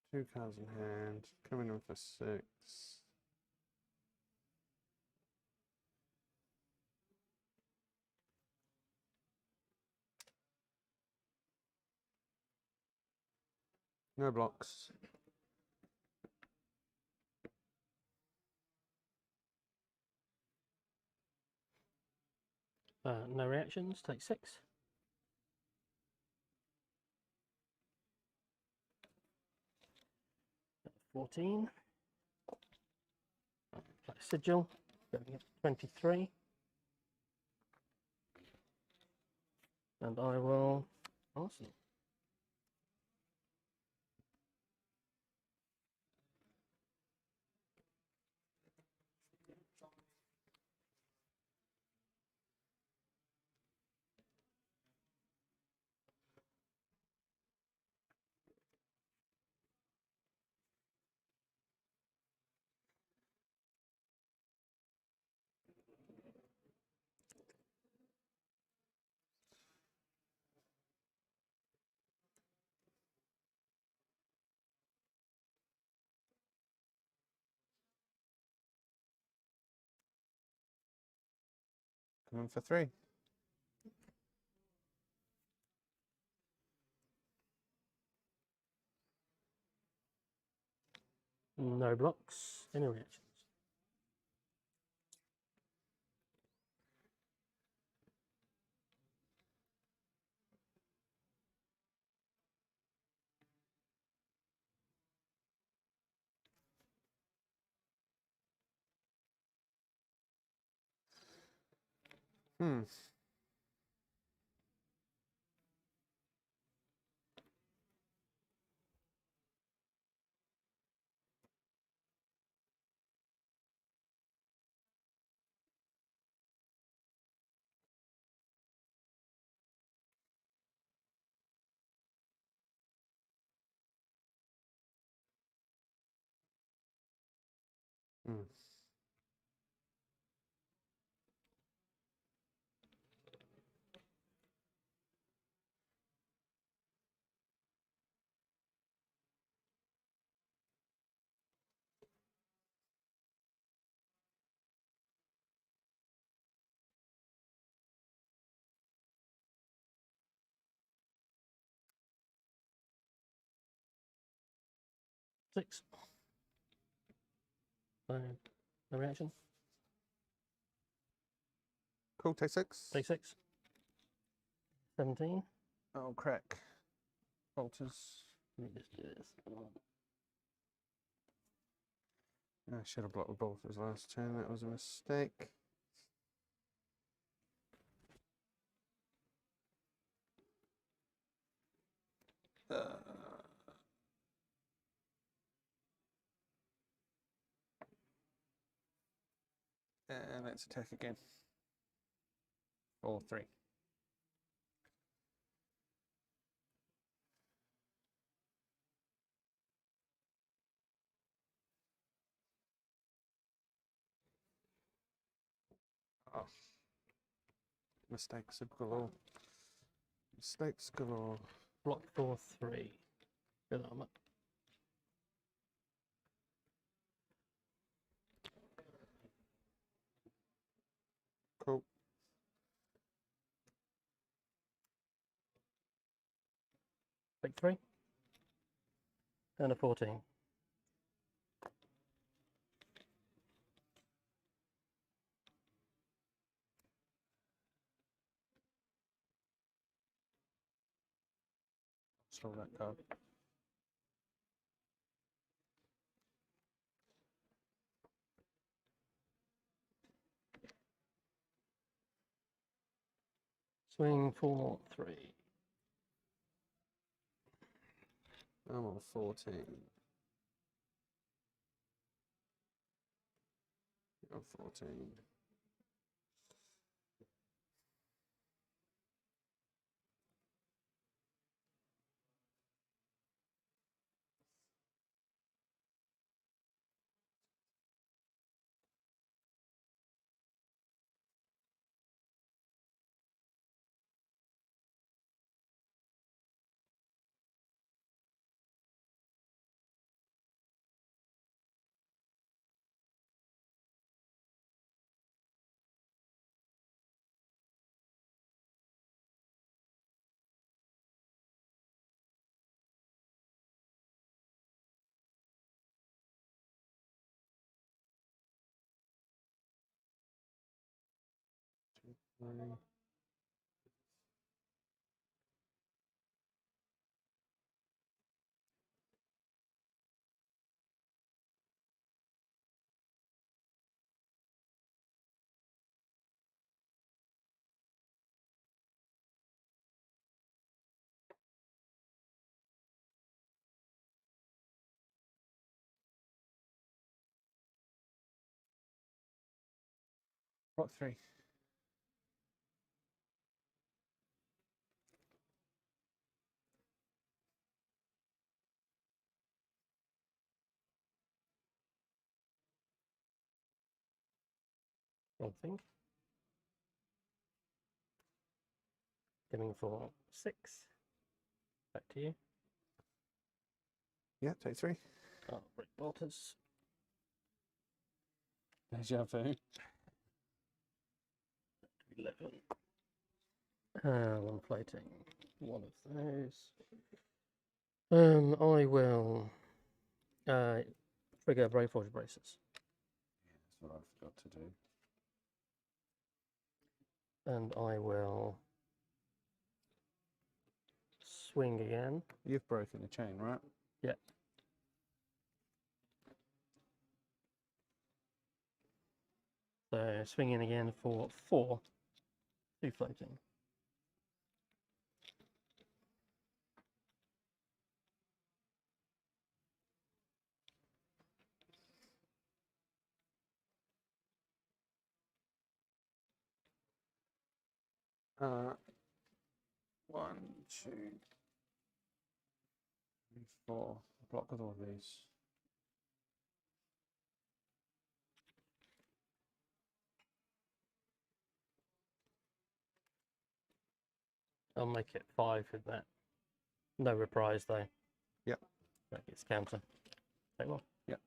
Two cards in hand. Coming in for 6. No blocks. No reactions. Take 6. That's 14. Play Sigil. Going up to 23. And I will Arsenal. Coming for 3. No blocks. Any reactions? Hmm. Hmm. Six. No reaction. Cool, take 6. Take 6. 17. Oh, crack. Bolters. Let me just do this. I should have blocked with bolters last turn. That was a mistake. And let's attack again. 4-3. Oh. Mistakes galore. Mistakes galore. Block 4-3. Good armor. Cool. Take 3. And a 14. Stole that card. Swing 4-3. I'm on 14. You're on 14. Three. What 3? Wrong thing. Coming for 6. Back to you. Yeah, take 3. Oh, break bolters. Deja vu. 11. I'm floating one of those. I will trigger Brave Forge Braces. That's what I forgot to do. And I will swing again. You've broken the chain, right? Yeah. So swinging again for 4, 2 floating. One, two, 3, 4. Block with all these. I'll make it 5 with that. No reprise though. Yep. That gets counter. Take 1. Yep.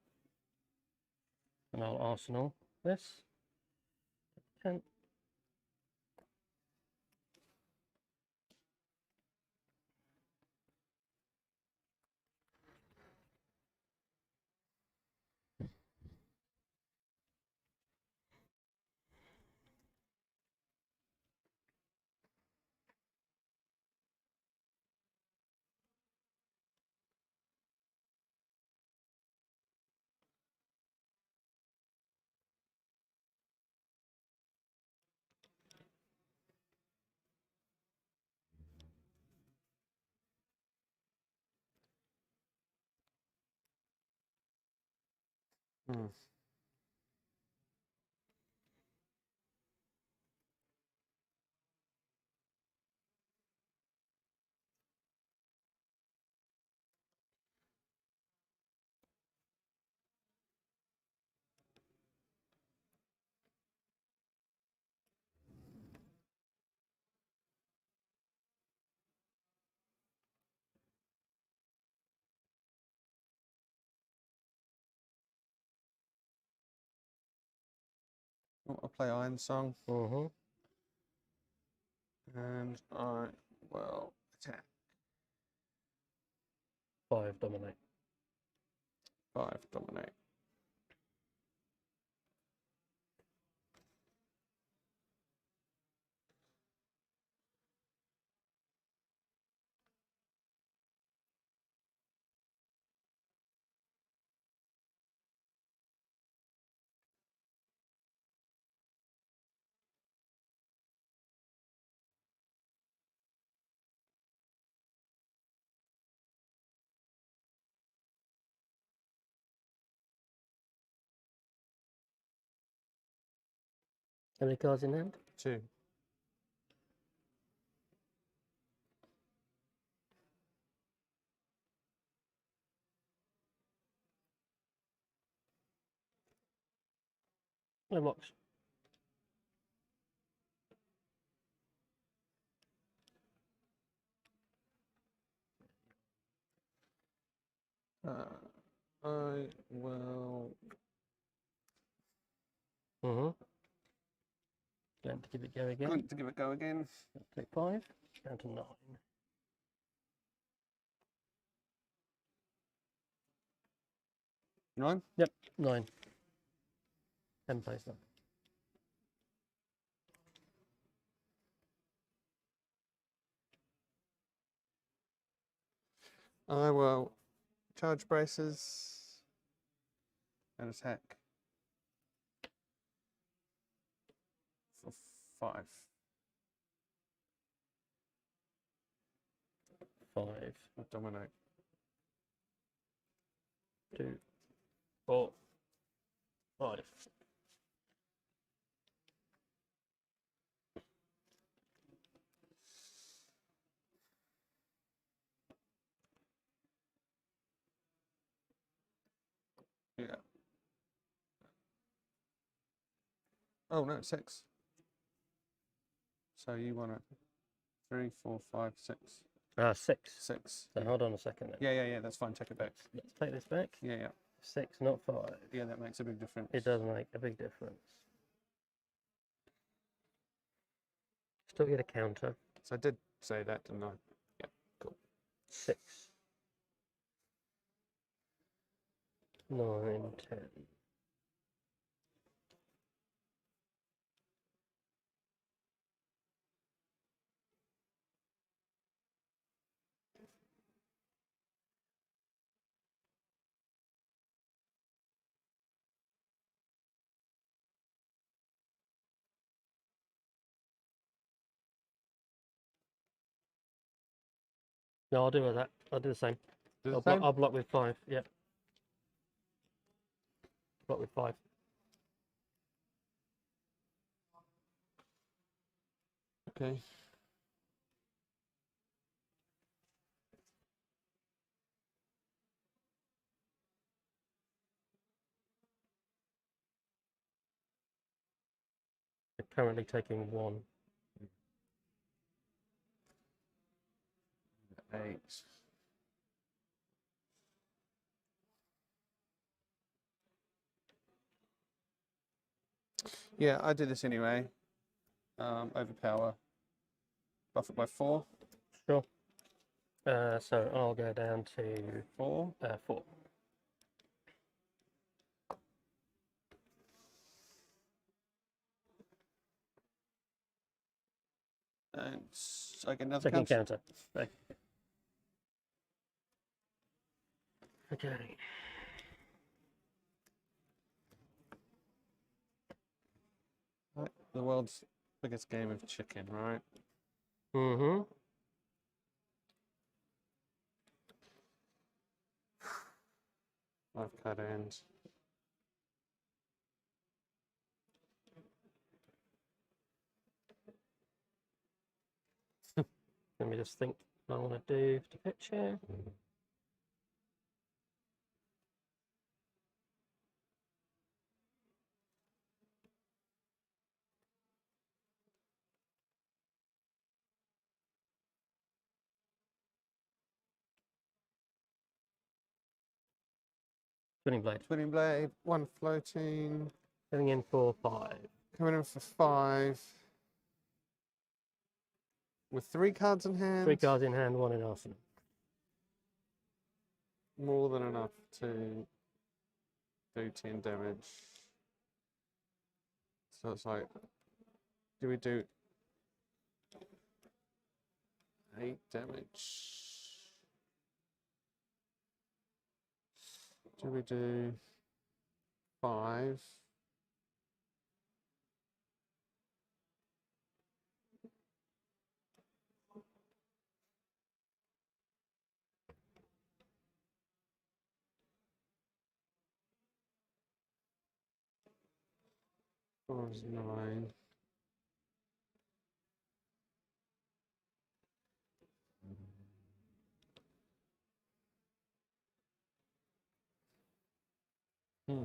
And I'll arsenal this. 10. Hmm. I'll play Iron Song, and I will attack. 5 dominate. 5 dominate. How many cards in hand? 2. No blocks. I will. Going to give it go again. Going to give it a go again. Take 5. Down to 9. 9. Yep, 9. 10 place up. I will charge braces and attack for 5. 5, Dominate. 2, 4, 5. Yeah. Oh no, 6. So you want it 3, 4, 5, 6. 6. 6. So hold on a second then. Yeah, that's fine. Take it back. Let's take this back. Yeah. 6, not 5. Yeah, that makes a big difference. It does make a big difference. still get a counter. So I did say that, didn't I? Yeah, cool. 6, 9, 10. No, I'll do with that. I'll do the same. Do the I'll, same? I'll block with 5. Yep. Block with 5. Okay. They're currently taking 1. 8. Yeah, I do this anyway. Overpower. Buff it by 4. Sure. So I'll go down to 4. 4. And I get another Second counter. counter. Okay. Right, the world's biggest game of chicken, right? Mm-hmm. I've cut ends. Let me just think what I want to do for the picture. Twinning blade. Twinning blade, 1 floating. Going in for 5. Coming in for 5. With 3 cards in hand. 3 cards in hand, 1 in arsenal. More than enough to do 10 damage. So it's like, do we do 8 damage? Do we do 5? Four is 9. Hmm.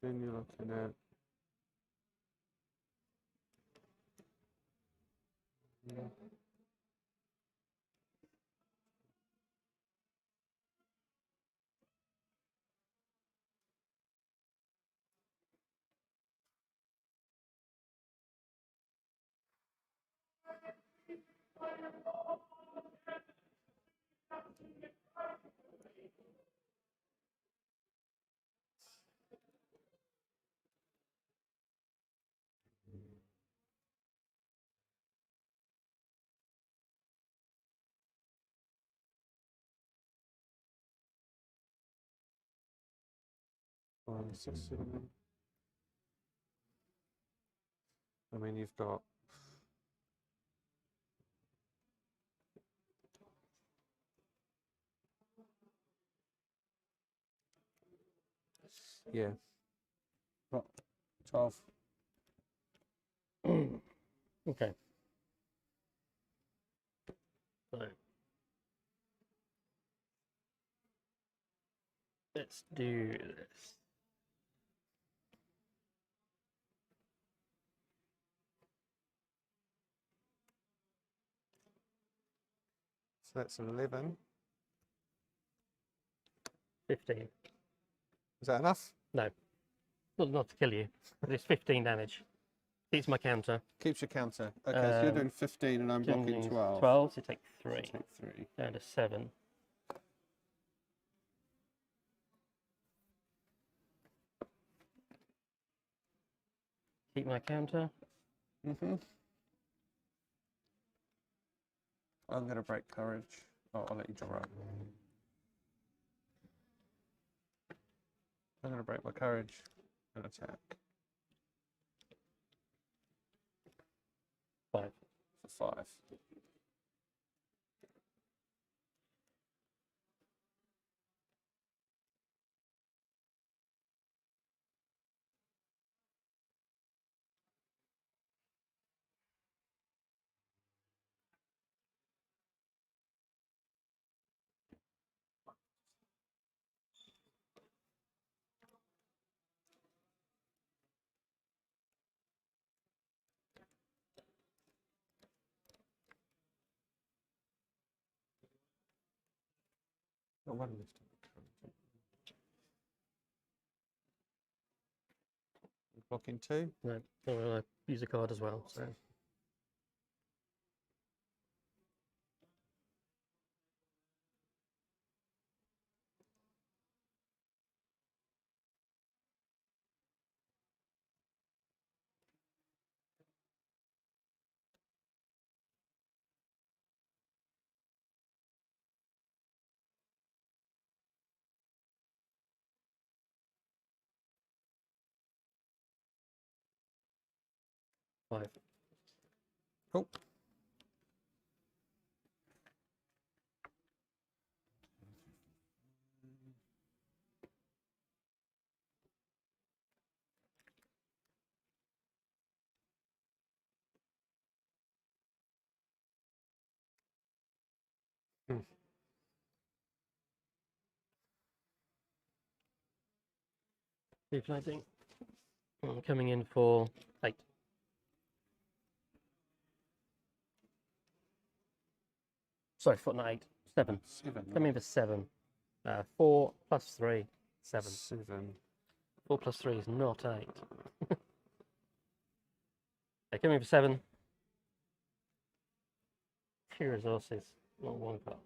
Then you're looking at five, 6, 7. I mean, you've got yeah, got 12. Okay. So let's do this. So that's 11. 15. Is that enough? No, not to kill you, but it's 15 damage. Beats my counter. Keeps your counter. Okay, so you're doing 15 and I'm blocking Doing 12. 12, so take So 3. take 3. Down to 7. Keep my counter. Mm-hmm. I'm going to break courage. Oh, I'll let you draw up. I'm going to break my courage and attack 5. for 5. Got one left. Blocking 2. No, I'll use a card as well. So. Five. Cool. Deflating. Coming in for 8. Sorry, foot not 8. 7. 7. Coming in for 7. 4 plus 3, 7. 7. 4 plus 3 is not 8. Okay, coming in for 7. 2 resources, not 1 card.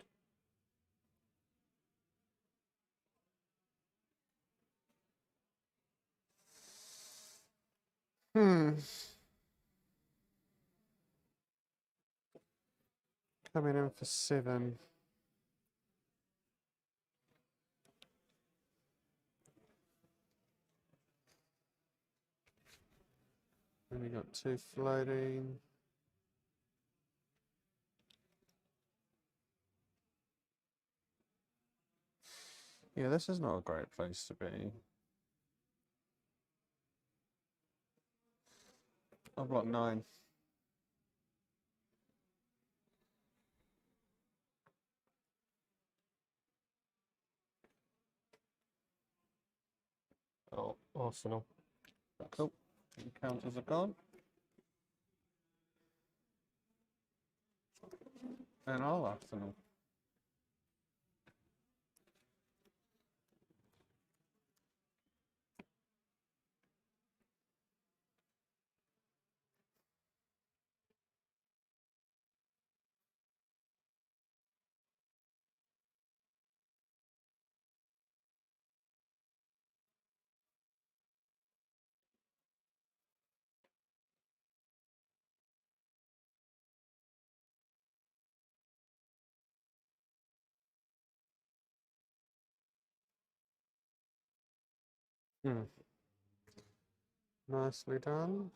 Coming in for 7. And we got 2 floating. Yeah, this is not a great place to be. I'll block 9. Oh, Arsenal. Cool. The counters are gone. And I'll Arsenal. Nicely done.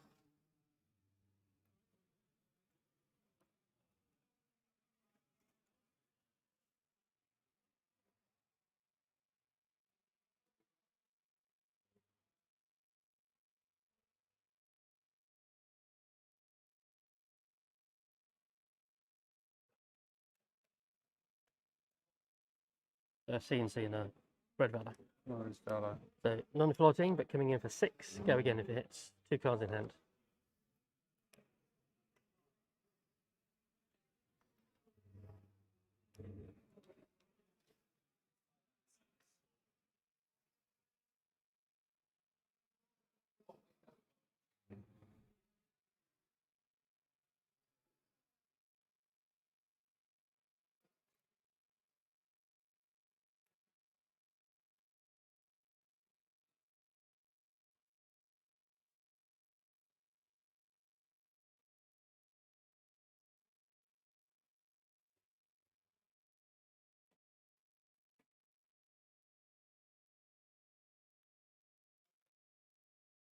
C&C and Red Valor. Nice dollar. So non-floating, but coming in for 6. Go again if it hits. 2 cards in hand.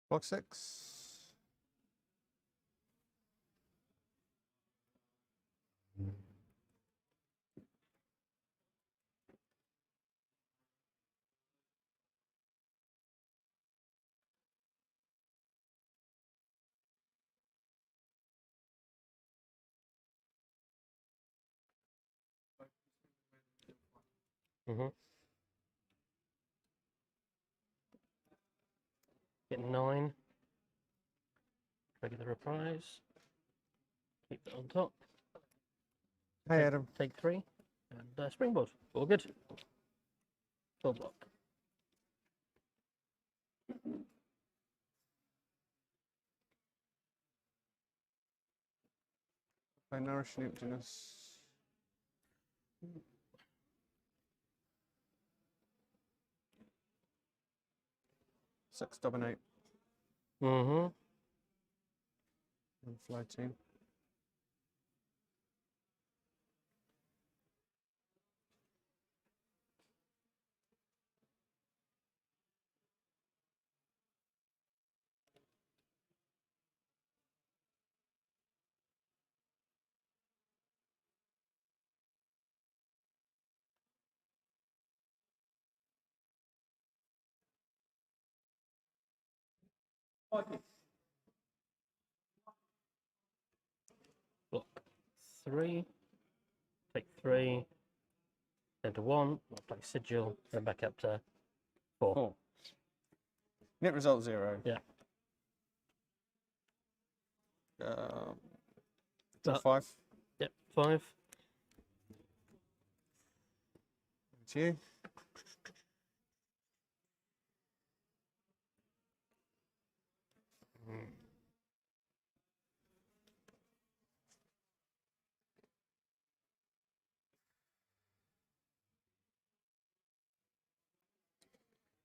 Block 6. Mhm. Get 9. Trigger the reprise. Keep it on top. Hey, Adam. Take 3. And springboard. All good. Full block. By nourishing emptiness. 6 dominate Mm-hmm. and floating. Block 3. Take 3. Then to 1. Play sigil. Then back up to 4. 4. Net result 0. Yeah. Draw Uh, 5. Yep. 5. It's you.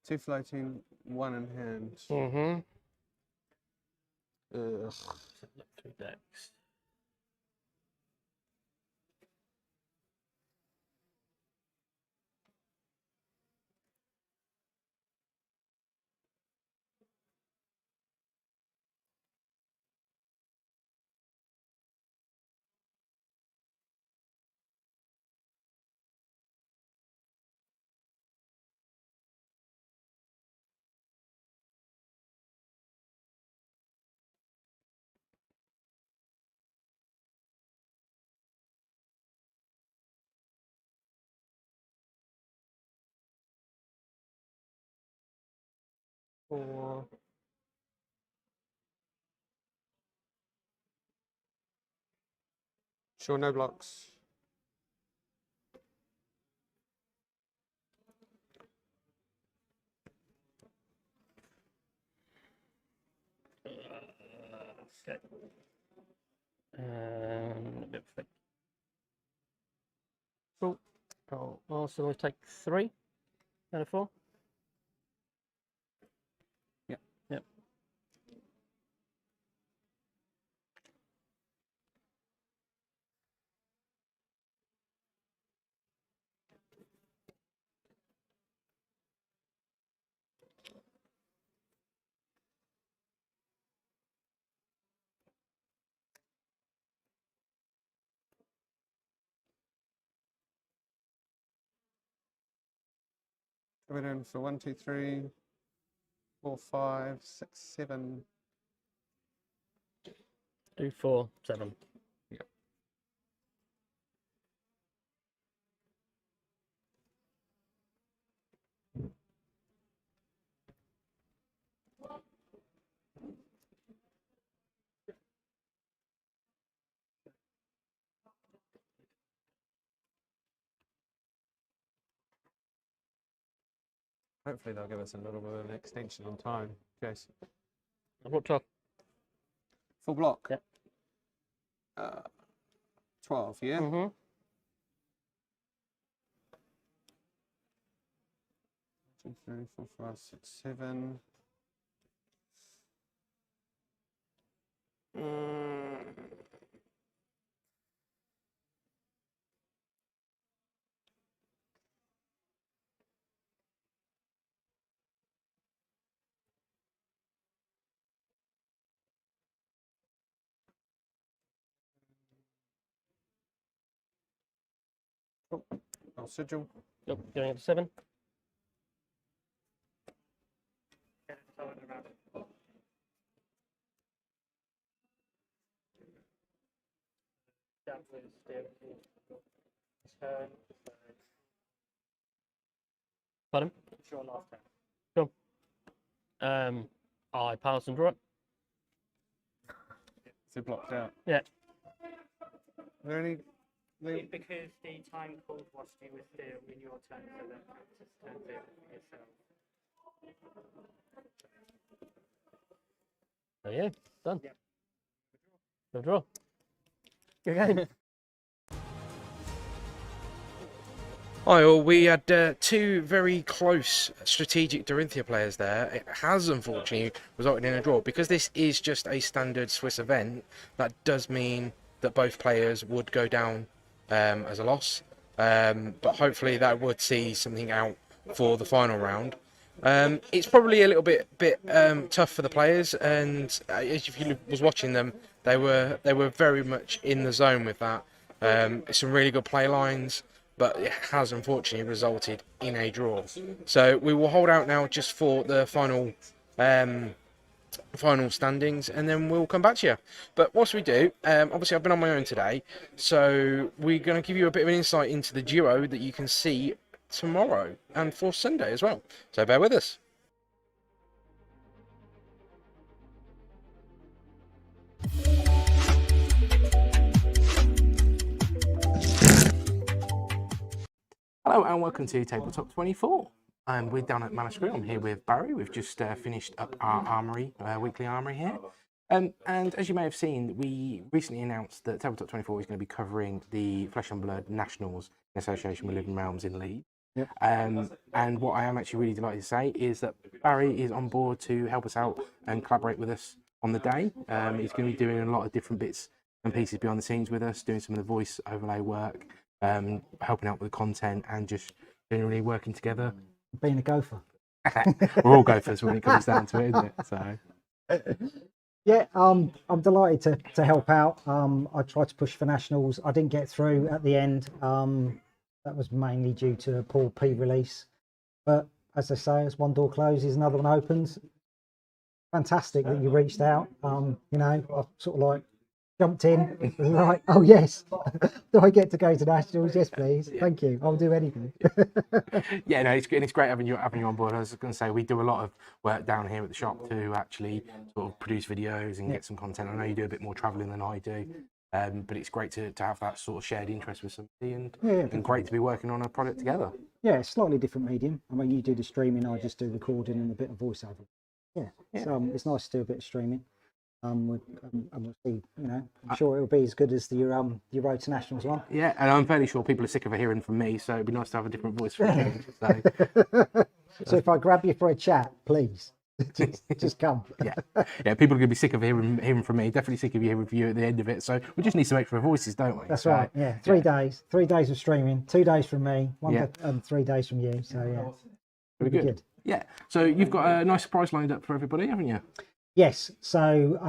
Two floating, 1 in hand. Mm-hmm. Ugh. Look through decks. Four. Sure, no blocks. Okay. A bit of fake. Cool. Oh, also we take 3 out of 4. Yep. Yep. Coming in for 1, 2, 3, 4, 5, 6, 7. Do 4, 7. Yep. Hopefully they'll give us a little bit of an extension on time. Yes. I've got 12. Full block. Yep. 12, yeah? Mm-hmm. 2, 3, 4, 5, 6, 7. I'll sigil. Yep, going up to 7. Pardon? Cool. I pass and draw it. Is it blocked out? Yeah. Are there any? Because the time called was due with still in your turn, so that counts as turn 2 for yourself. There you go. Done. Yep. No draw. Good game. Hi all, we had two very close strategic Dorinthia players there. It has unfortunately resulted in a draw. Because this is just a standard Swiss event, that does mean that both players would go down as a loss. But hopefully that would see something out for the final round. It's probably a little bit tough for the players, and if you was watching them, they were very much in the zone with that. Some really good play lines, but it has unfortunately resulted in a draw. So we will hold out now just for the final standings, and then we'll come back to you. But whilst we do, obviously I've been on my own today, so we're going to give you a bit of an insight into the duo that you can see tomorrow and for Sunday as well. So bear with us. Hello and welcome to Tabletop 24. We're down at Manuscript. I'm here with Barry. We've just finished up our armory, weekly armory here. And as you may have seen, we recently announced that Tabletop 24 is going to be covering the Flesh and Blood Nationals in association with Living Realms in Leeds. Yep. And what I am actually really delighted to say is that Barry is on board to help us out and collaborate with us on the day. He's going to be doing a lot of different bits and pieces behind the scenes with us, doing some of the voice overlay work, helping out with the content, and just generally working together. Being a gopher. We're all gophers when it comes down to it, isn't it? So Yeah, I'm delighted to help out. I tried to push for nationals. I didn't get through at the end. That was mainly due to a poor P release. But as they say, as one door closes, another one opens. Fantastic that you reached out. You know, I sort of like jumped in. It was like, oh yes, do I get to go to nationals? Yes, please. Thank you. I'll do anything. yeah, no, it's great having you on board. I was going to say, we do a lot of work down here at the shop to actually sort of produce videos and get some content. I know you do a bit more travelling than I do. But it's great to have that sort of shared interest with somebody, and great to be working on a product together. Yeah, it's slightly different medium. I mean, you do the streaming, I just do recording and a bit of voiceover. Yeah, it's nice to do a bit of streaming. And we'll see, you know, I'm sure it'll be as good as your Road to Nationals one. Yeah, and I'm fairly sure people are sick of hearing from me, so it'd be nice to have a different voice for a change. So if I grab you for a chat, please. just come. Yeah. People are going to be sick of hearing from me. Definitely sick of hearing from you at the end of it. So we just need some extra voices, don't we? That's right. Yeah, 3 days. 3 days of streaming. 2 days from me. And 3 days from you. So yeah, very good. Yeah. So you've got a nice surprise lined up for everybody, haven't you? Yes. So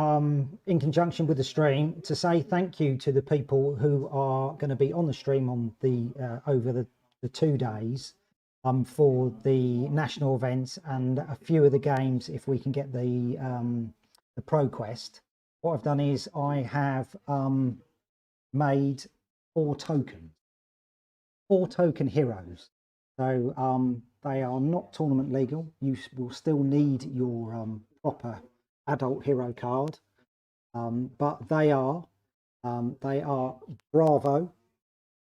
in conjunction with the stream, to say thank you to the people who are going to be on the stream on the over the 2 days. For the national events and a few of the games, if we can get the Pro Quest. What I've done is I have made 4 tokens, 4 token heroes. So they are not tournament legal. You will still need your proper adult hero card, but they are Bravo,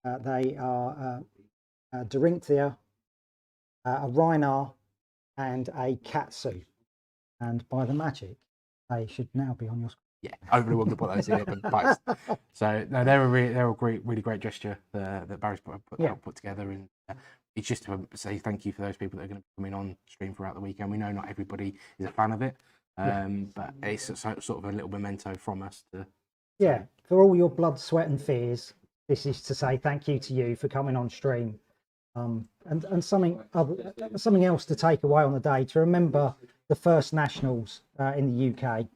they are Dorinthia, a Rhinar and a Katsu, and by the magic they should now be on your screen. Yeah, hopefully we'll put those in up and post. So no, they're a really great gesture that Barry's put together, and it's just to say thank you for those people that are going to be coming on stream throughout the weekend. We know not everybody is a fan of it, but it's sort of a little memento from us to. Yeah, for all your blood, sweat, and fears, this is to say thank you to you for coming on stream. And something else to take away on the day, to remember the first nationals in the UK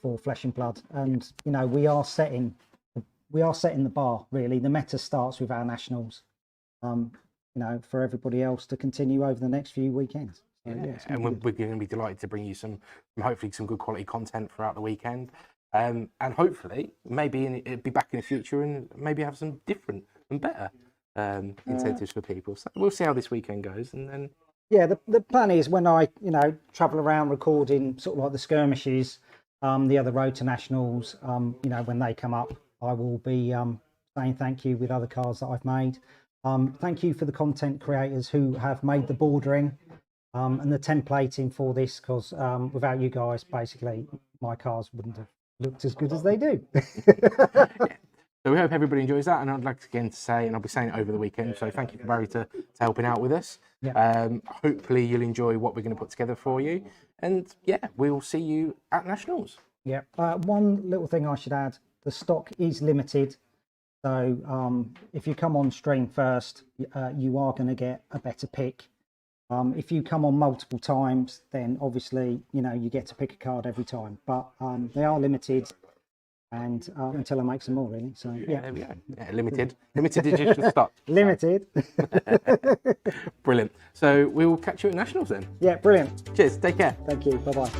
for Flesh and Blood, and you know we are setting the bar. Really, the meta starts with our nationals, you know, for everybody else to continue over the next few weekends. So, yeah, it's gonna And be we're good. going to be delighted to bring you hopefully some good quality content throughout the weekend. And hopefully, maybe it'll be back in the future and maybe have some different and better incentives for people. So we'll see how this weekend goes, and then Yeah, the plan is when I, you know, travel around recording sort of like the skirmishes, the other road to nationals, you know, when they come up, I will be saying thank you with other cards that I've made. Thank you for the content creators who have made the bordering and the templating for this, because without you guys, basically, my cards wouldn't have looked as good as they do. So we hope everybody enjoys that, and I'd like again to say, and I'll be saying it over the weekend, so thank you for Barry to helping out with us. Yeah. Hopefully you'll enjoy what we're going to put together for you, and yeah, we'll see you at Nationals. Yeah. One little thing I should add, the stock is limited. So if you come on stream first, you are going to get a better pick. If you come on multiple times, then obviously, you know, you get to pick a card every time. But they are limited, and until I make some more, really. So yeah, There we go. Yeah, limited edition stock. limited. Brilliant. So we'll catch you at Nationals then. Yeah, brilliant. Cheers. Take care. Thank you. Bye bye.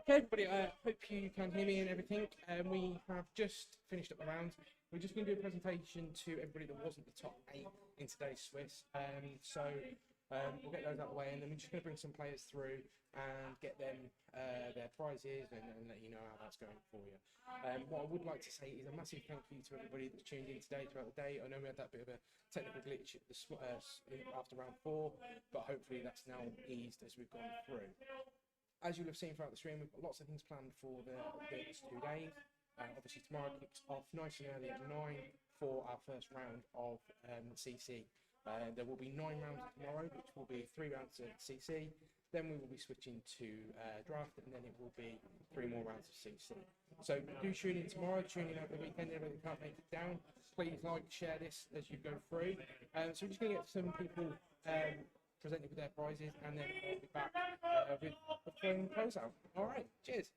Okay, everybody, I hope you can hear me and everything. We have just finished up the round. We're just going to do a presentation to everybody that wasn't the top 8 in today's Swiss. We'll get those out of the way, and then we're just going to bring some players through and get them their prizes and let you know how that's going for you. What I would like to say is a massive thank you to everybody that's tuned in today throughout the day. I know we had that bit of a technical glitch at after round 4, but hopefully that's now eased as we've gone through. As you'll have seen throughout the stream, we've got lots of things planned for the next 2 days. Obviously tomorrow kicks off nice and early at 9 for our first round of CC. There will be 9 rounds tomorrow, which will be 3 rounds of CC. Then we will be switching to draft, and then it will be 3 more rounds of CC. So do tune in tomorrow, tune in over the weekend. Everybody can't make it down. Please like, share this as you go through. So we're just going to get some people presented with their prizes, and then I'll be back with the phone closeout. All right, cheers.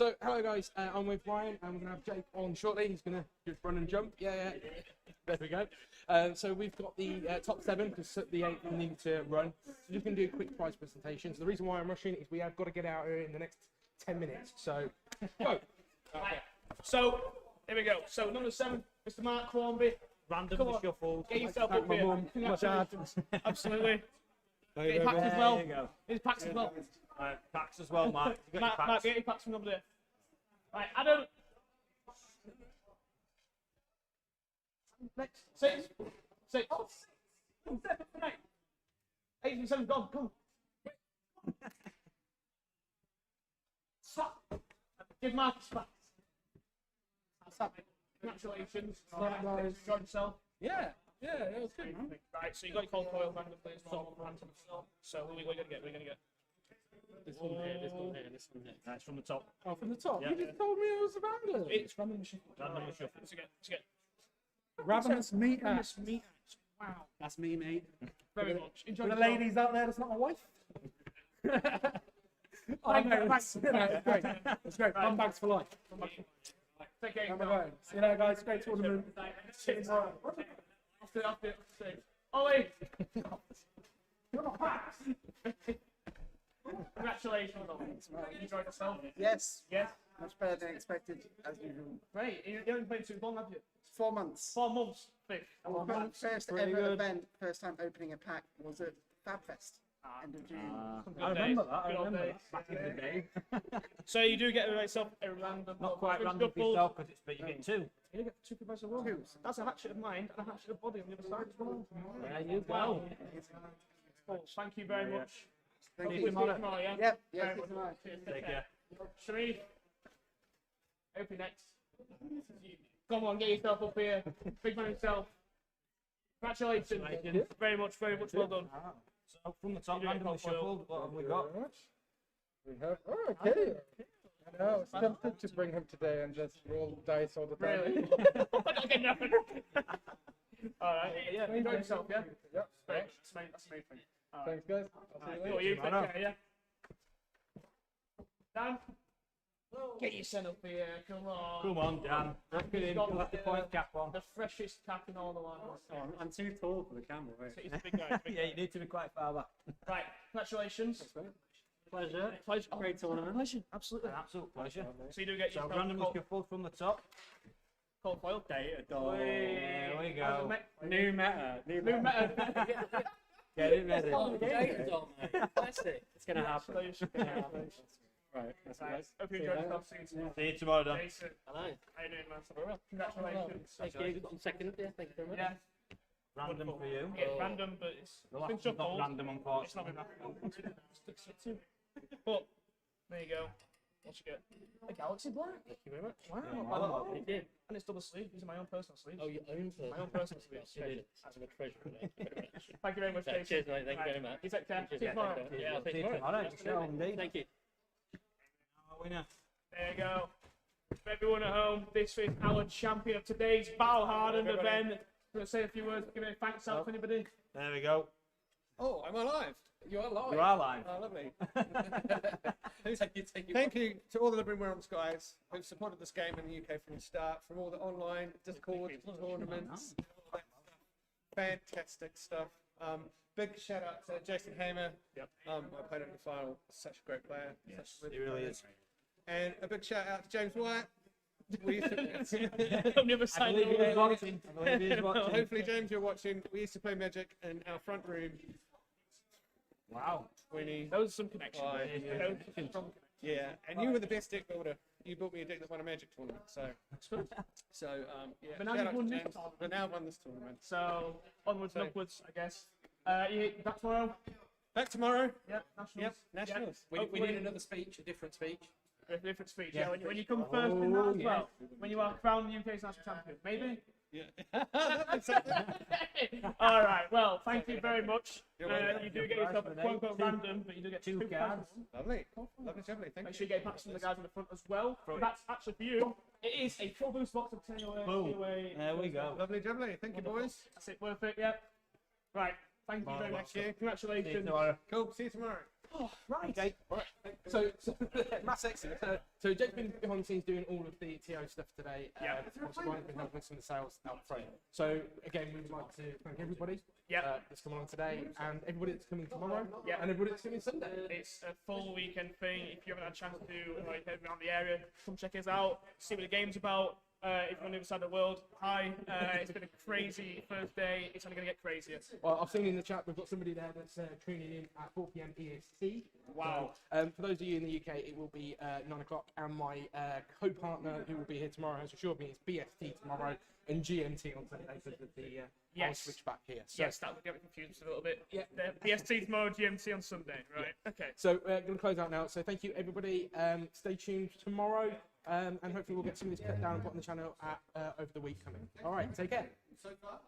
So, hello guys, I'm with Ryan, and we're going to have Jake on shortly. He's going to just run and jump. Yeah. There we go. So we've got the top 7, because the 8 we need to run. So just going to do a quick prize presentation. So the reason why I'm rushing is we have got to get out here in the next 10 minutes. So, go. Right. So, here we go. So, number 7, Mr. Mark Formby. Randomly shuffled. Get yourself up here. Congratulations. Absolutely. Get your packs as There well. you go. His packs as well. Packs as well, Mark. You got your Mark, packs. get your packs from over there. Right, Adam. Next. 6. 6. 8 and 7 gone. Come. Stop. Give Mark his packs. Congratulations. Enjoyed yourself. Yeah, that was good. Right, so you got your cold coil random players. So who are we going to get? We're going to get. This one here, this one here, this one here. That's from the top. Oh, from the top? Yeah. You just told me it was random. It's random machine. Randomly shuffled. Let's get. Ravenous meat. Ravenous meat. Wow. That's me, mate. Very much. Enjoy For the yourself. ladies out there, that's not my wife. Thank you. It's great. It's great. Fun bags for life. Take care. Have a go. See you later, guys. Great tournament. After. Ollie. Congratulations, Ollie. You enjoyed yourself? Yes, Yes. much better than expected, as usual. Great. You haven't played too long, have you? 4 months. 4 months. Fifth. My first pretty ever good. event, first time opening a pack, was at FabFest, end of June. Good I remember days. that. I Good old remember days. that. Back in the day. So you do get yourself a random. Not quite It's random for doubled. yourself, because it's, but you get 2. You get 2 professor one. Twos. That's a hatchet of mind and a hatchet of body on the other side as well. There you Wow. go. Thank you very much. Thank See you. you tomorrow. Yeah. Yep, yes, Very it's much. nice. Cheers, Take care. Sharif, open next. Come on, get yourself up here. Big man himself. Congratulations. Very much well done. So from the top, You do get randomly cold foil. shuffled, what have we got? We have. Oh, okay. I know. It's tempted to bring him today and just roll dice all the time. Really? Okay, no. Alright, yeah, enjoy yourself, yeah? Yep. Great. That's amazing. Thanks, guys. I'll see you Alright, later. you take care, yeah? Dan? Get your son up here, come on. Come on, Dan. Look at him. Got He'll have the point cap on. The freshest cap in all the land. I'm too tall for the camera, right? He's a big guy. Yeah, you need to be quite far back. Right, congratulations. Pleasure. Pleasure. Great tournament. Pleasure, absolutely. An absolute pleasure. So you do get So your randomly shuffled from the top. cold foil. There we As a go. New meta. New meta. Get it ready. It's gonna happen. Congratulations. Right, that's Right, nice. hope you enjoyed yourself. See you tomorrow. See you tomorrow, Dan. Jason, Hello. how you doing, man? Congratulations. Thank you. I'm second. Yeah, thank you very much. Yeah, Random for you. yeah, random, but it's The been last one's not shuffled. random, It's not unfortunately. been random. But there you go. What you get? A Galaxy Black. Thank you very much. Wow. Thank you. And it's double sleeve. These are my own personal sleeves. Oh, your own person. My own personal sleeves. Treasure. I'm a treasure. Thank you very much. Thank you very much, Jason. Cheers, mate. Thank you Right. very much. You take care. Cheers, See you yeah, tomorrow. take care. Yeah, I'll see see you you tomorrow. tomorrow. Shall indeed. Thank you. Winner. There you go. For everyone at home, this is our champion of today's Battle Hardened event. I'm going to say a few words, give a thanks out to anybody. There we go. Oh, I'm alive. You are live. You are live. Oh, lovely. Thank you. Thank you to all the Living Realms guys who've supported this game in the UK from the start, from all the online Discord tournaments. Fantastic stuff. Big shout out to Jason Hamer. Yep. I played in the final. Such a great player. Yes, Such a he really is. And a big shout out to James White. We used to, On the other I side believe of he is the watching. I believe he is watching. hopefully, James, you're watching. We used to play Magic in our front room. Wow. 20. There was some connection. Oh, there. yeah. There was some strong connection. Yeah, and you were the best deck builder. You built me a deck that won a Magic tournament. So yeah. But now shout you've out to won this James. tournament. But now I've won this tournament. So onwards and So- upwards, I guess. You back tomorrow? Back tomorrow. Yep. Nationals. Yep, Nationals. Yeah. We need another speech, a different speech. A different speech. Yeah. When you come first in that as well. When you are crowned the UK's national champion, maybe. Yeah. Exactly. All right. Well, thank you very much. You're welcome. You do get yourself a quote unquote random, but you do get Two two cards. Lovely. Lovely, lovely. Thank Make you. sure you get packs from the guys in the front as well. That's actually for you. It is a full boost box of 10 away. Boom. away. There we go. Lovely, lovely. Thank you, boys. That's it. Worth it. Yep. Right. Thank you very much. Thank you. Congratulations. See you tomorrow. Cool. See you tomorrow. Oh, right. Okay. Right. So Matt's excellent. So Jake's been behind the scenes doing all of the TO stuff today. Yeah. Also, Ryan's been helping with some of the sales out front. So again, we would like to thank everybody. That's coming on today, and everybody that's coming tomorrow. Yeah. And everybody that's coming Sunday. It's a full weekend thing. If you haven't had a chance to like head around the area, come check us out. See what the game's about. If you're on the other side of the world, hi. It's been a crazy first day. It's only going to get crazier. Well, I've seen in the chat we've got somebody there that's tuning in at 4 p.m. EST. Wow. So, for those of you in the UK, it will be 9 o'clock, and my co-partner who will be here tomorrow has assured me it's BST tomorrow and GMT on Sunday because of the Yes. switch back here. So, Yes, that would get me confused a little bit. Yeah. The PST tomorrow, GMT on Sunday, right? Okay. So we're going to close out now. So thank you, everybody. Stay tuned tomorrow, and hopefully we'll get some of this cut down and put on the channel over the week coming. All right, take care. So far.